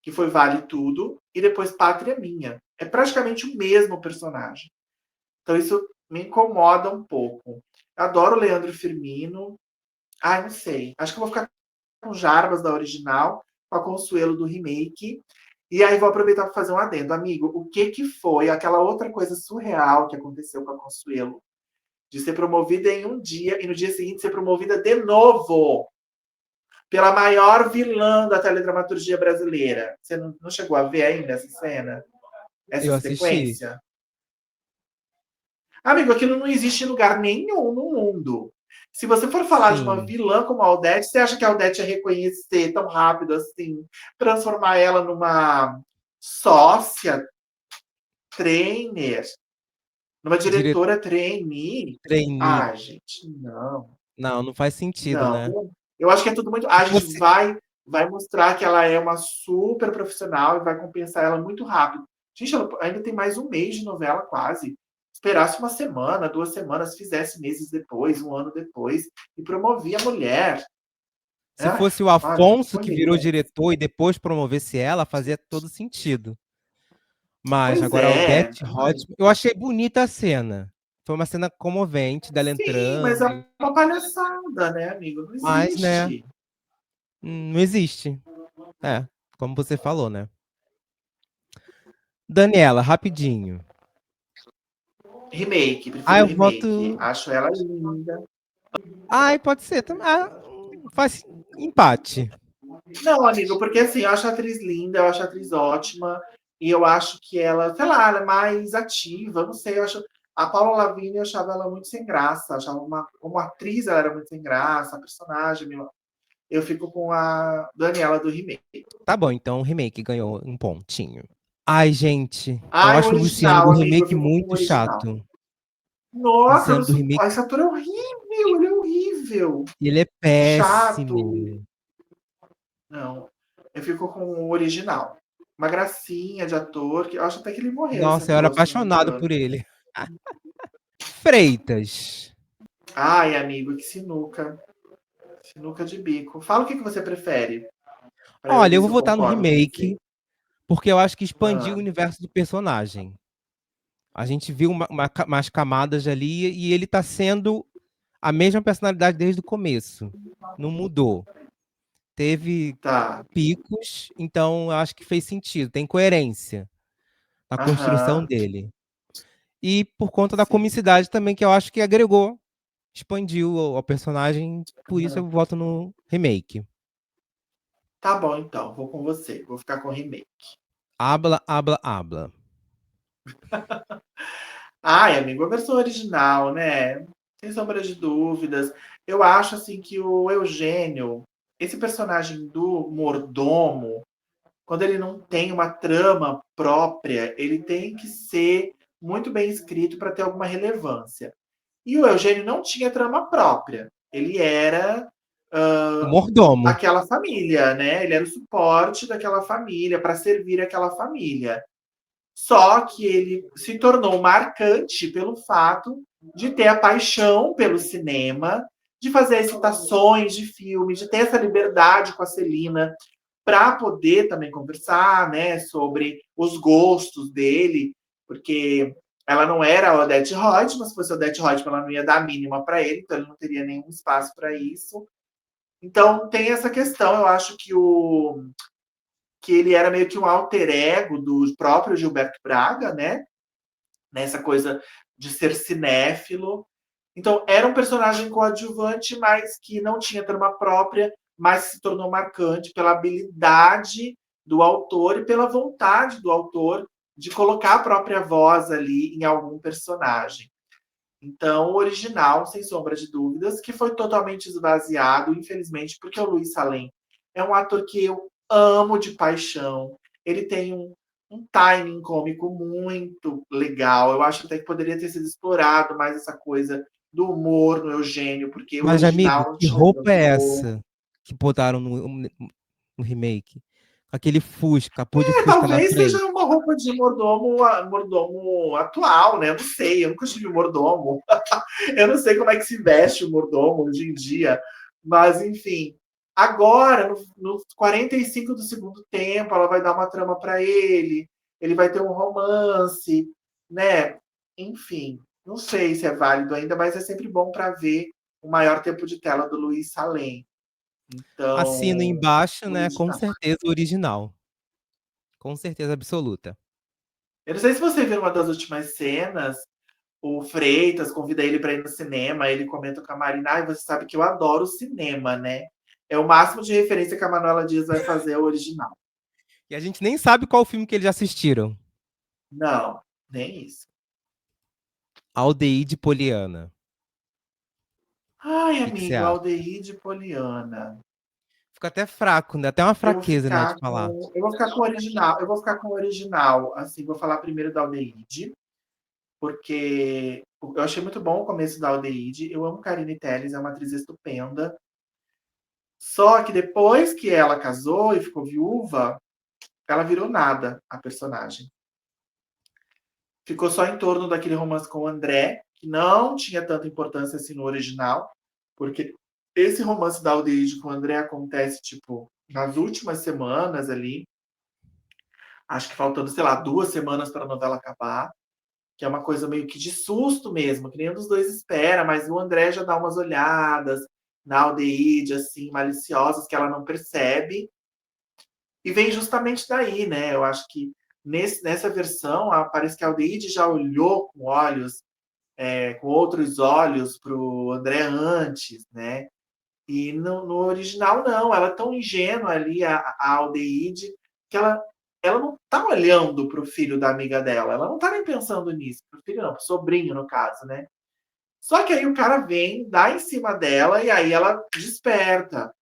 que foi Vale Tudo e depois Pátria Minha. É praticamente o mesmo personagem. Então isso me incomoda um pouco. Eu adoro o Leandro Firmino. Ai, não sei. Acho que eu vou ficar com Jarbas da original, com a Consuelo do remake. E aí vou aproveitar para fazer um adendo. Amigo, o que que foi aquela outra coisa surreal que aconteceu com a Consuelo? De ser promovida em um dia e no dia seguinte ser promovida de novo pela maior vilã da teledramaturgia brasileira. Você não chegou a ver ainda essa cena? Essa Eu assisti. sequência? Amigo, aquilo não existe em lugar nenhum no mundo. Se você for falar de uma Sim. vilã como a Odete, você acha que a Odete ia reconhecer tão rápido assim, transformar ela numa sócia, trainer, numa Dire... diretora trainee? Trainee. Ai, gente, não, Não, não faz sentido, não. né? Eu acho que é tudo muito. Se A gente fosse. vai mostrar que ela é uma super profissional e vai compensar ela muito rápido. Gente, ela ainda tem mais um mês de novela quase. Esperasse uma semana, 2 semanas, fizesse meses depois, um ano depois, e promovia a mulher. Se Ai, fosse o olha, Afonso foi que meio virou dessa. diretor e depois promovesse ela, fazia todo sentido. Mas Pois agora a é. Odete Roitman, eu achei bonita a cena. Foi uma cena comovente dela Sim, mas é entrando, uma palhaçada, né, amigo? Não mas, né, existe. não existe. É, como você falou, né? Daniela, rapidinho. Remake, Ah, prefiro eu remake. voto. Acho ela linda. Ai, pode ser. Faz empate. Não, amigo, porque assim, eu acho a atriz linda, eu acho a atriz ótima, e eu acho que ela, sei lá, ela é mais ativa, não sei, eu acho. A Paula Lavigne eu achava ela muito sem graça, achava como atriz ela era muito sem graça, a personagem, eu fico com a Daniela do remake. Tá bom, então o remake ganhou um pontinho. Ai, gente, eu Ai, o acho o Luciano do original, amigo, eu remake fico com o muito original. chato. O Nossa, eu Luciano não do remake, esse ator é horrível, ele é horrível. ele é Chato. péssimo. Não, eu fico com o original. Uma gracinha de ator, que eu acho até que ele morreu, esse Nossa, eu era ator, se eu não me apaixonado engano. por ele. Freitas. Ai, amigo, que sinuca. Sinuca de bico. Fala o que você prefere, para eu Olha, ver eu se vou eu votar no concordo com você. remake, porque eu acho que expandiu o Ah, universo do personagem. A gente viu umas camadas ali e ele tá sendo a mesma personalidade desde o começo. Não mudou. Teve tá. picos, então eu acho que fez sentido, tem coerência na construção Aham. dele. E por conta da Sim. comicidade também, que eu acho que agregou, expandiu o personagem, por isso Aham. eu voto no remake. Tá bom, então. Vou com você. Vou ficar com o remake. Habla, habla, habla. Ai, amigo, a versão original, né? Sem sombra de dúvidas. Eu acho, assim, que o Eugênio, esse personagem do mordomo, quando ele não tem uma trama própria, ele tem que ser muito bem escrito para ter alguma relevância. E o Eugênio não tinha trama própria. Ele era O mordomo. aquela família, né? Ele era o suporte daquela família, para servir aquela família. Só que ele se tornou marcante pelo fato de ter a paixão pelo cinema, de fazer citações de filmes, de ter essa liberdade com a Celina para poder também conversar, né, sobre os gostos dele, porque ela não era a Odete Roitman, se fosse a Odete Roitman, ela não ia dar a mínima para ele, então ele não teria nenhum espaço para isso. Então tem essa questão, eu acho que ele era meio que um alter ego do próprio Gilberto Braga, né? Nessa coisa de ser cinéfilo. Então, era um personagem coadjuvante, mas que não tinha trama própria, mas se tornou marcante pela habilidade do autor e pela vontade do autor de colocar a própria voz ali em algum personagem. Então, o original, sem sombra de dúvidas, que foi totalmente esvaziado, infelizmente, porque o Luiz Salem é um ator que eu amo de paixão. Ele tem um timing cômico muito legal. Eu acho até que poderia ter sido explorado mais essa coisa do humor no Eugênio, porque o Mas, amigo, original não que tinha roupa tanto é humor. essa que botaram no remake? Aquele Fusca, capô de Fusca na Talvez seja frente. uma roupa de mordomo atual, né? Eu não sei, eu nunca tive mordomo. Eu não sei como é que se veste o mordomo hoje em dia, mas enfim. Agora, nos 45 do segundo tempo, ela vai dar uma trama para ele vai ter um romance, né? Enfim, não sei se é válido ainda, mas é sempre bom para ver o maior tempo de tela do Luiz Salem. Assino Então, embaixo, né? Com original. certeza o original. Com certeza absoluta. Eu não sei se você viu uma das últimas cenas, o Freitas convida ele para ir no cinema, ele comenta com a Marina, ah, você sabe que eu adoro cinema, né? É o máximo de referência que a Manuela Dias vai fazer ao original. E a gente nem sabe qual filme que eles já assistiram. Não, nem isso. Aldeide Poliana. Ai, O que que você amigo, acha? Aldeide e Poliana. Fica até fraco, né? Até uma Eu vou fraqueza, né, de ficar falar. com. Eu vou ficar com o original. Eu vou ficar com o original. Assim, vou falar primeiro da Aldeide, porque eu achei muito bom o começo da Aldeide. Eu amo Karine Telles, é uma atriz estupenda. Só que depois que ela casou e ficou viúva, ela virou nada, a personagem. Ficou só em torno daquele romance com o André, que não tinha tanta importância assim no original, porque esse romance da Aldeide com o André acontece, tipo, nas últimas semanas ali, acho que faltando, sei lá, 2 semanas para a novela acabar, que é uma coisa meio que de susto mesmo, que nenhum dos dois espera, mas o André já dá umas olhadas na Aldeide, assim, maliciosas, que ela não percebe, e vem justamente daí, né? Eu acho que nessa versão, parece que a Aldeide já olhou com outros olhos para o André antes, né? E no original, não. Ela é tão ingênua ali, a Aldeide, que ela não tá olhando para o filho da amiga dela. Ela não tá nem pensando nisso. Pro filho não, pro sobrinho, no caso, né? Só que aí o cara vem, dá em cima dela e aí ela desperta.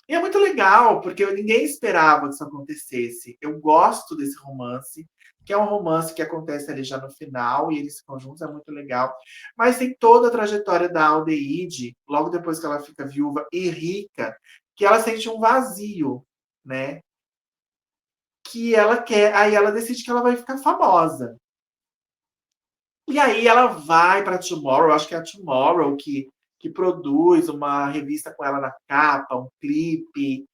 E é muito legal, porque ninguém esperava que isso acontecesse. Eu gosto desse romance, que é um romance que acontece ali já no final, e eles ficam juntos, é muito legal. Mas tem toda a trajetória da Aldeide, logo depois que ela fica viúva e rica, que ela sente um vazio, né? Que ela quer, aí ela decide que ela vai ficar famosa. E aí ela vai para Tomorrow, acho que é a Tomorrow que produz uma revista com ela na capa, um clipe.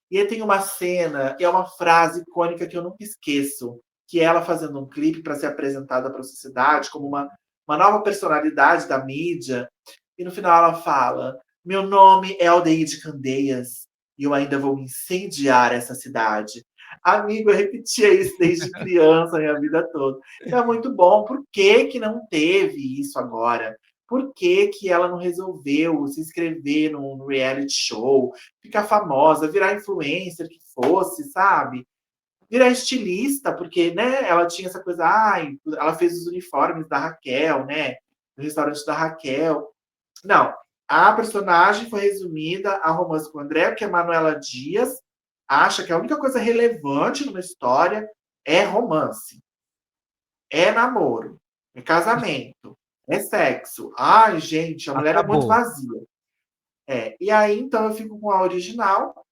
E aí tem uma cena, e é uma frase icônica que eu nunca esqueço, que é ela fazendo um clipe para ser apresentada para a sociedade como uma nova personalidade da mídia. E no final ela fala: Meu nome é Aldeide Candeias e eu ainda vou incendiar essa cidade. Amigo, eu repetia isso desde criança, a minha vida toda. Então é muito bom. Por que, que não teve isso agora? Por que, que ela não resolveu se inscrever num reality show, ficar famosa, virar influencer que fosse, sabe? Virar estilista, porque, né, ela tinha essa coisa, ai, ela fez os uniformes da Raquel, né? No restaurante da Raquel. Não, a personagem foi resumida a romance com o André, porque a Manuela Dias acha que a única coisa relevante numa história é romance, é namoro, é casamento, é sexo. Ai, gente, a mulher é muito Acabou. vazia. E aí, então, eu fico com a original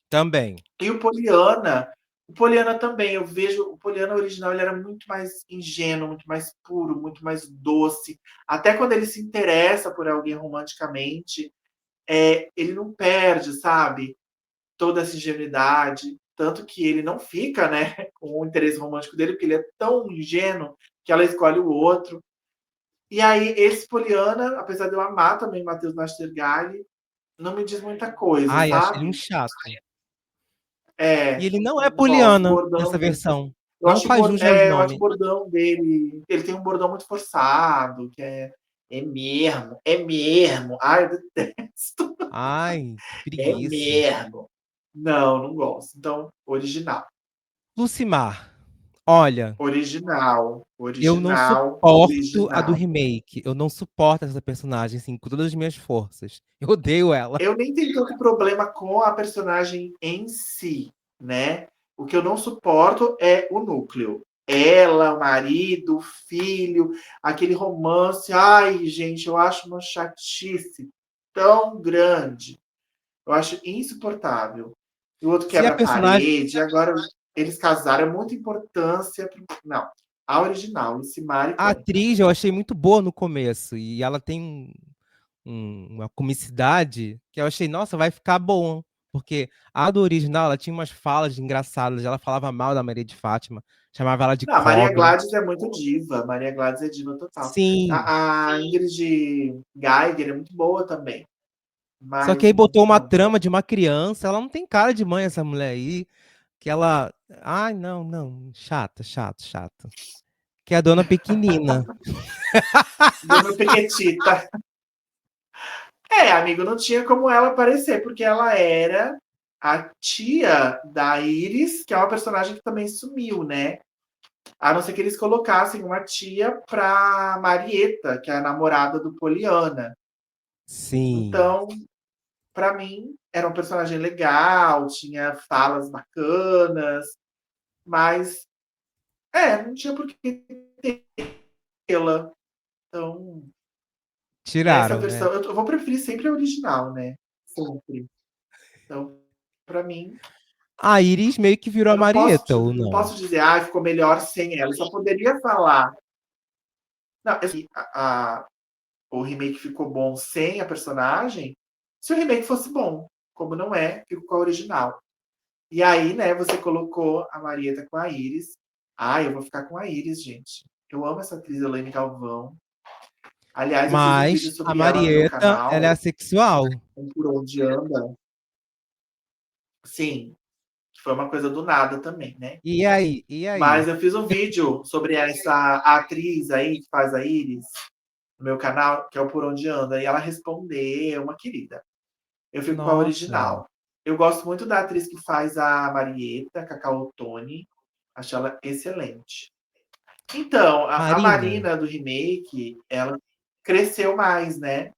Também. e o Poliana também, eu vejo o Poliana original, ele era muito mais ingênuo, muito mais puro, muito mais doce. Até quando ele se interessa por alguém romanticamente, ele não perde, sabe, toda essa ingenuidade. Tanto que ele não fica, né, com o interesse romântico dele, porque ele é tão ingênuo que ela escolhe o outro. E aí, esse Poliana, apesar de eu amar também Matheus Nastergalli, não me diz muita coisa, Ai, acho ele um sabe? chato. E É, ele não é não gosto. Poliana Bordão nessa não tem. versão. Não faz jus aos eu acho o nomes. bordão dele. Ele tem um bordão muito forçado, que é mesmo, é mesmo. Ai, eu detesto. Ai, que É preguiça. mesmo. Não, não gosto. Então, original. Lucimar, olha, Original. eu não Original. suporto a do Original. remake. Eu não suporto essa personagem, assim, com todas as minhas forças. Eu odeio ela. Eu nem tenho tanto problema com a personagem em si, né? O que eu não suporto é o núcleo. Ela, o marido, o filho, aquele romance. Ai, gente, eu acho uma chatice tão grande. Eu acho insuportável. E o outro Se a quebra a personagem. parede. Agora eles casaram, é muita importância. Não. A original, Lucimar e A Tony. atriz eu achei muito boa no começo. E ela tem uma comicidade que eu achei, nossa, vai ficar bom. Porque a do original, ela tinha umas falas engraçadas. Ela falava mal da Maria de Fátima, chamava ela de Não, a Maria cobra. Gladys é muito diva. Maria Gladys é diva total. Sim. A Ingrid Geiger é muito boa também. Só que Mas aí botou uma não. trama de uma criança. Ela não tem cara de mãe, essa mulher aí. Que ela. Ai, não, não. Chata, chato, chato. Que é a dona pequenina. Dona Pequetita. É, amigo, não tinha como ela aparecer, porque ela era a tia da Iris, que é uma personagem que também sumiu, né? A não ser que eles colocassem uma tia pra Marieta, que é a namorada do Poliana. Sim. Então, pra mim, era um personagem legal, tinha falas bacanas, mas não tinha por que tê-la. Então, essa Tiraram, né? versão, eu vou preferir sempre a original, né? Sempre. Então, pra mim, A Iris meio que virou a eu não posso, Marieta, ou não não? posso dizer, ficou melhor sem ela. Eu só poderia falar. Não, assim, o remake ficou bom sem a personagem, se o remake fosse bom. Como não é, fico com a original. E aí, né, você colocou a Marieta com a Iris. Eu vou ficar com a Iris, gente. Eu amo essa atriz Elaine Galvão. Aliás, eu fiz um vídeo Mas a sobre ela no meu Marieta, ela é canal, assexual. um Por Onde Anda. Sim, foi uma coisa do nada também, né? E aí? E Mas aí? eu fiz um vídeo sobre essa atriz aí que faz a Iris no meu canal, que é o Por Onde Anda, e ela respondeu, uma querida. Eu fico com a Nossa. original. Eu gosto muito da atriz que faz a Marieta, Cacau Tony. Acho ela excelente. Então, a Marina? Marina do remake, ela cresceu mais, né?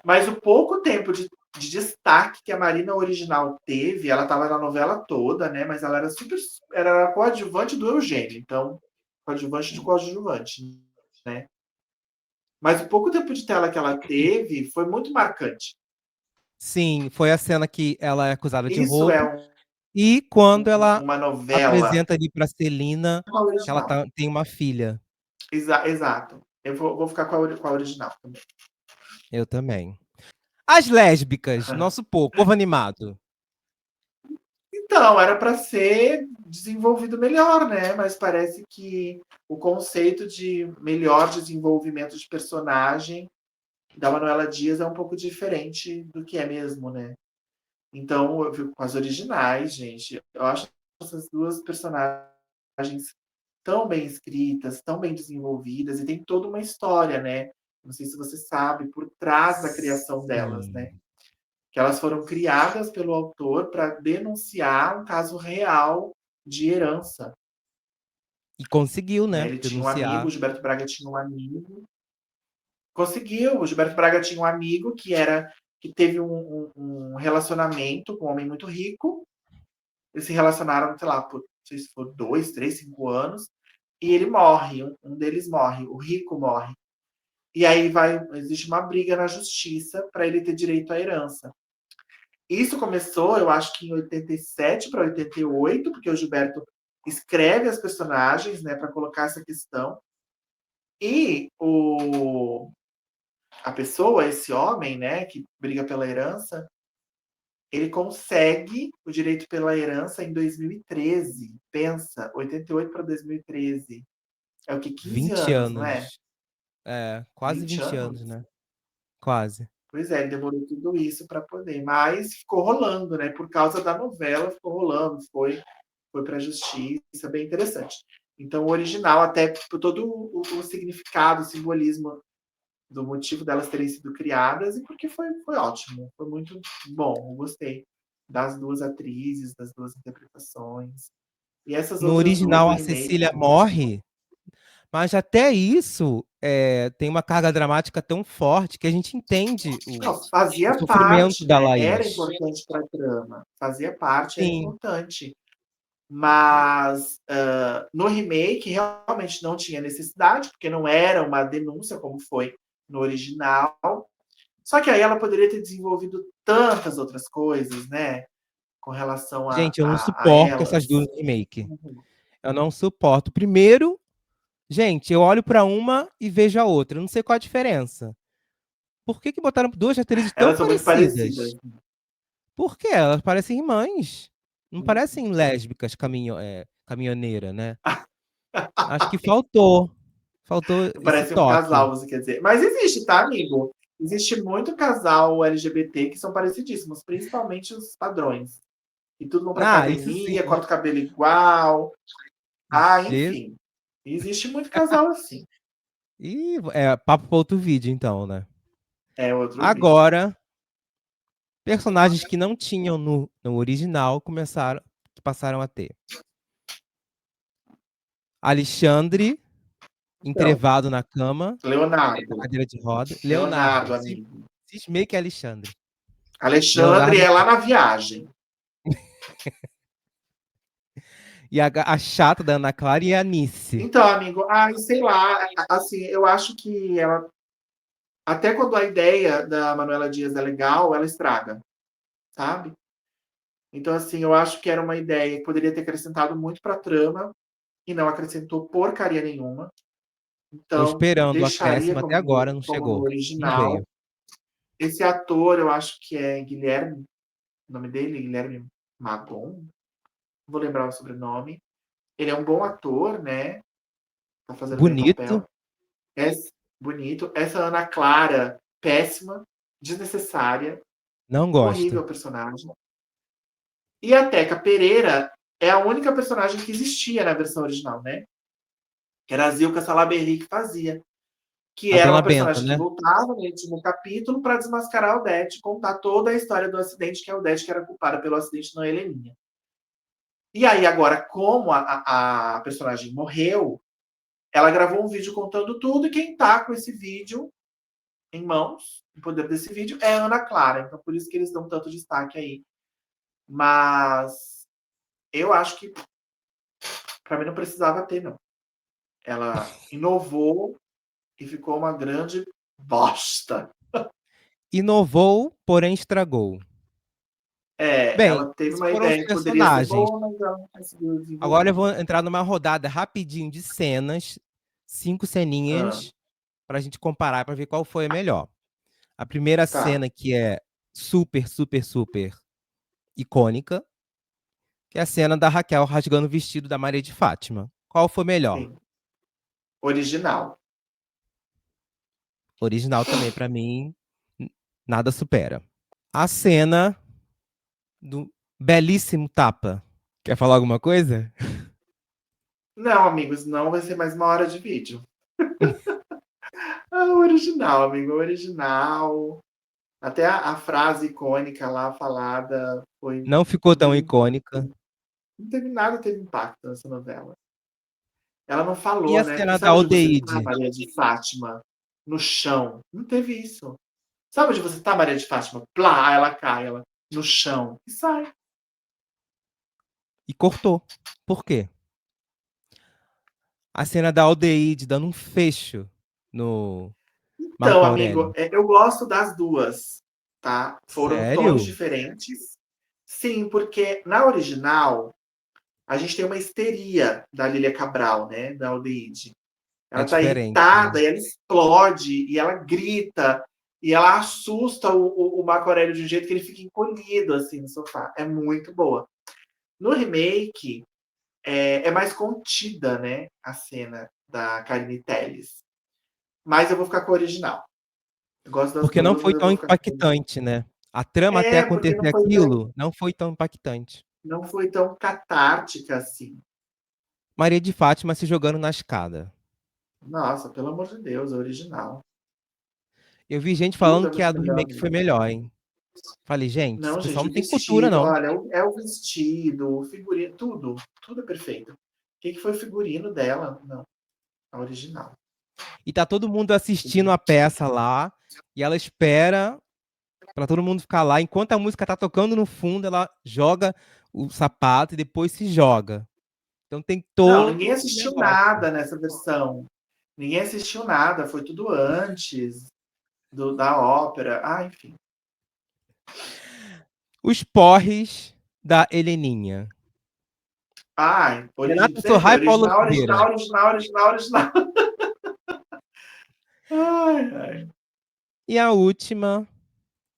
Mas o pouco tempo de destaque que a Marina original teve, ela estava na novela toda, né? Mas ela era super. Era coadjuvante do Eugênio. Então, coadjuvante de coadjuvante, né? Mas o pouco tempo de tela que ela teve foi muito marcante. Sim, foi a cena que ela é acusada de Isso é roubo. E quando ela uma novela apresenta ali pra Celina que ela original. tem uma filha. Exato. Eu vou ficar com a original também. Eu também. As lésbicas, nosso povo animado. Então, era para ser desenvolvido melhor, né? Mas parece que o conceito de melhor desenvolvimento de personagem da Manuela Dias é um pouco diferente do que é mesmo, né? Então, eu fico com as originais, gente. Eu acho essas duas personagens tão bem escritas, tão bem desenvolvidas e tem toda uma história, né? Não sei se você sabe, por trás da criação delas, né? Sim. Que elas foram criadas pelo autor para denunciar um caso real de herança. E conseguiu, Né? né? Ele tinha um amigo, o Denunciar. Gilberto Braga tinha um amigo, conseguiu. O Gilberto Braga tinha um amigo que teve um relacionamento com um homem muito rico. Eles se relacionaram, sei lá, por não sei se for 2, 3, 5 anos, e ele morre, um deles morre, o rico morre. E aí existe uma briga na justiça para ele ter direito à herança. Isso começou, eu acho que em 87 para 88, porque o Gilberto escreve as personagens, né, para colocar essa questão. E a pessoa, esse homem, né, que briga pela herança, ele consegue o direito pela herança em 2013. Pensa, 88 para 2013. É o que? 15 20 anos, não é? anos. É, quase 20 20 anos, anos? né? Quase. Pois é, ele demorou tudo isso para poder. Mas ficou rolando, né? Por causa da novela, ficou rolando. Foi. foi para a justiça, bem interessante. Então, o original, até por todo o significado, o simbolismo do motivo delas terem sido criadas e porque foi ótimo, foi muito bom, eu gostei das duas atrizes, das duas interpretações. E essas No outras duas original, do a remake. Cecília morre, mas até isso tem uma carga dramática tão forte que a gente entende Não, o fazia sofrimento parte, da né? Era Laís. importante para a trama, fazia parte, era Sim. importante. Mas no remake realmente não tinha necessidade, porque não era uma denúncia como foi no original. Só que aí ela poderia ter desenvolvido tantas outras coisas, né? Com relação Gente, eu não a suporto essas elas. duas remake. Eu não suporto. Primeiro, gente, eu olho pra uma e vejo a outra. Eu não sei qual a diferença. Por que que botaram duas atrizes tão Elas são muito parecidas. parecidas? Por quê? Elas parecem irmãs. Não parecem lésbicas caminhoneira, né? Acho que faltou esse Parece um casal, toque. você quer dizer. Mas existe, tá, amigo? Existe muito casal LGBT que são parecidíssimos, principalmente os padrões. E tudo vão pra Ah, isso academia, sim. corta o cabelo igual. Ah, Je- enfim. Existe muito casal assim. E é papo para outro vídeo, então, né? É outro vídeo. Agora, personagens que não tinham no original passaram a ter. Alexandre, Então, entrevado na cama, na Leonardo. cadeira de roda. Leonardo, Leonardo, amigo. cismei que é Alexandre. Alexandre Leonardo é lá na viagem. e a chata da Ana Clara e a Nice. Então, amigo, ai, sei lá, assim, eu acho que ela, até quando a ideia da Manuela Dias é legal, ela estraga, sabe? Então, assim, eu acho que era uma ideia que poderia ter acrescentado muito pra trama e não acrescentou porcaria nenhuma. Tô Então, esperando o deixaria acréscimo até agora, não como no chegou. Não original. veio. Esse ator, eu acho que é Guilherme, o nome dele, Guilherme Magon, não vou lembrar o sobrenome. Ele é um bom ator, né? Tá fazendo bem o Bonito, papel. É bonito. Essa Ana Clara, péssima, desnecessária, não gosto. horrível personagem. E a Teca Pereira é a única personagem que existia na versão original, né? Que era a Zilka Salaberry que fazia. Que A era Dona uma Benta, personagem que né? voltava no último capítulo para desmascarar o Det, contar toda a história do acidente, que é o Det que era culpada pelo acidente na Heleninha. E aí, agora, como a personagem morreu, ela gravou um vídeo contando tudo, e quem tá com esse vídeo em mãos, o poder desse vídeo, é a Ana Clara. Então, por isso que eles dão tanto destaque aí. Mas eu acho que, para mim, não precisava ter, não. Ela inovou e ficou uma grande bosta. Inovou, porém estragou. É, Bem, ela teve esses uma foram os ideia que poderia ser personagens. boa, mas ela não conseguiu Agora desenvolver. eu vou entrar numa rodada rapidinho de cenas, 5 Ah, ceninhas, para a gente comparar, para ver qual foi a melhor. A primeira tá, cena que é super, super, super icônica, que é a cena da Raquel rasgando o vestido da Maria de Fátima. Qual foi melhor? sim. Original. Original também, para mim, nada supera. A cena do belíssimo tapa. Quer falar alguma coisa? Não, amigos, não vai ser mais uma hora de vídeo. Ah, o original, amigo, o original. Até a frase icônica lá falada foi. Não ficou Não tão teve, icônica. não teve nada, teve impacto nessa novela. Ela não E falou, a né? cena da Sabe onde você tá, Aldeide? Maria de Fátima? No chão. Não teve isso. Sabe onde você tá, Maria de Fátima? Plá, ela cai, ela no chão. E sai. E cortou. Por quê? A cena da Aldeide dando um fecho no Então, Marco amigo, Aurélio. eu gosto das duas, tá? Foram tons Sério? diferentes. Sim, porque na original a gente tem uma histeria da Lília Cabral, né? Da Aldeide. É Ela tá diferente, né? irritada, e ela explode, e ela grita, e ela assusta o Marco Aurélio de um jeito que ele fica encolhido assim no sofá. É muito boa. No remake, é mais contida, né? A cena da Karine Telles. Mas eu vou ficar com a original. Eu gosto das Porque não duas, foi mas eu tão vou ficar com a original. impactante, né? A trama até É, porque acontecer não foi tão. aquilo não foi tão impactante. não foi tão catártica assim. Maria de Fátima se jogando na escada. Nossa, pelo amor de Deus, é original. Eu vi gente Tudo falando é que a muito do melhor remake foi mesmo. melhor, hein. Falei: "Gente, esse Não, pessoal gente, não o tem cultura vestido, não". olha, é o vestido, o figurino, tudo, tudo é perfeito. O que foi o figurino dela? Não, a original. E tá todo mundo assistindo a peça lá, e ela espera pra todo mundo ficar lá, enquanto a música tá tocando no fundo, ela joga o sapato e depois se joga. Então tem Não, ninguém todo um assistiu negócio. nada nessa versão. Ninguém assistiu nada, foi tudo antes da ópera. Ah, enfim. Os porres da Heleninha. Ai, Renato você vê, Sorra e Paulo original, Oliveira. original, original, original, original. Ai, ai. E a última,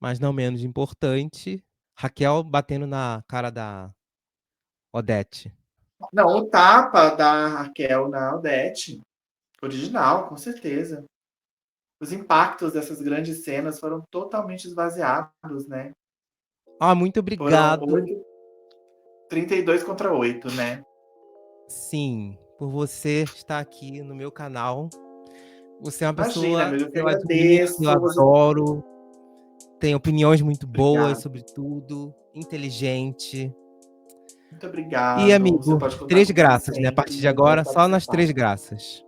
mas não menos importante, Raquel batendo na cara da Odete. Não, o tapa da Raquel na Odete, original, com certeza. Os impactos dessas grandes cenas foram totalmente esvaziados, né? Ah, muito Foram obrigado, 8, 32 contra 8, né? sim, por você estar aqui no meu canal. Você é uma Imagina, pessoa amigo, eu que que eu admiro, que eu agradeço. Você... adoro, tem opiniões muito boas Obrigado. sobre tudo, inteligente. Muito E, obrigado. Você amigo, pode contar 3 comigo graças, né, a sempre partir de para agora, só nas participar. 3 graças.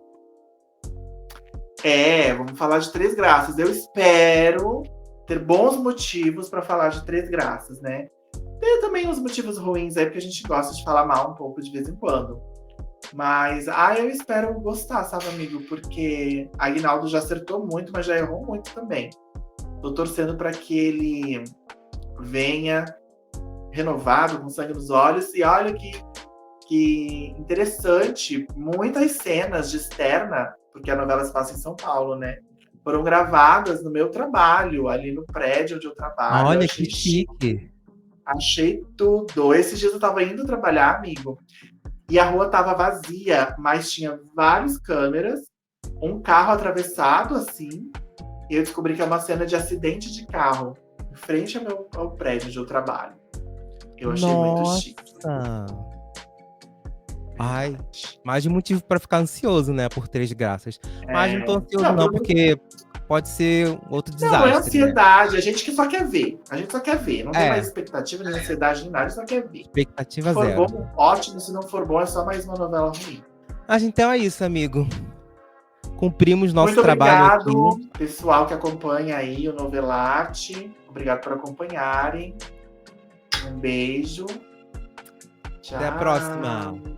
É, vamos falar de Três Graças. Eu espero ter bons motivos para falar de Três Graças, né? Tem também uns motivos ruins aí, porque a gente gosta de falar mal um pouco de vez em quando. Mas, eu espero gostar, sabe, amigo? Porque Aguinaldo já acertou muito, mas já errou muito também. Tô torcendo para que ele venha renovado, com sangue nos olhos. E olha que interessante, muitas cenas de externa, porque a novela se passa em São Paulo, né? Foram gravadas no meu trabalho, ali no prédio onde eu trabalho. Eu Olha, que achei chique, chique. achei tudo. Esses dias eu tava indo trabalhar, amigo, e a rua tava vazia, mas tinha várias câmeras, um carro atravessado assim, e eu descobri que é uma cena de acidente de carro, em frente ao prédio onde eu trabalho. Eu achei muito chique, Nossa! Ai, mais de motivo pra ficar ansioso, né, por Três Graças. Mas não tô ansioso Não, não, pelo porque pode ser um outro Não é desastre, né. ansiedade, a gente que só quer ver. A gente só quer ver. Não tem mais É, expectativa, nem ansiedade, nem nada, a gente só quer ver. Se expectativa for zero. bom, ótimo. Se não for bom, é só mais uma novela ruim. Mas então é isso, amigo. Cumprimos nosso Muito trabalho aqui. obrigado, pessoal que acompanha aí o Novelarte. Obrigado por acompanharem. Um beijo. Até a próxima. Tchau.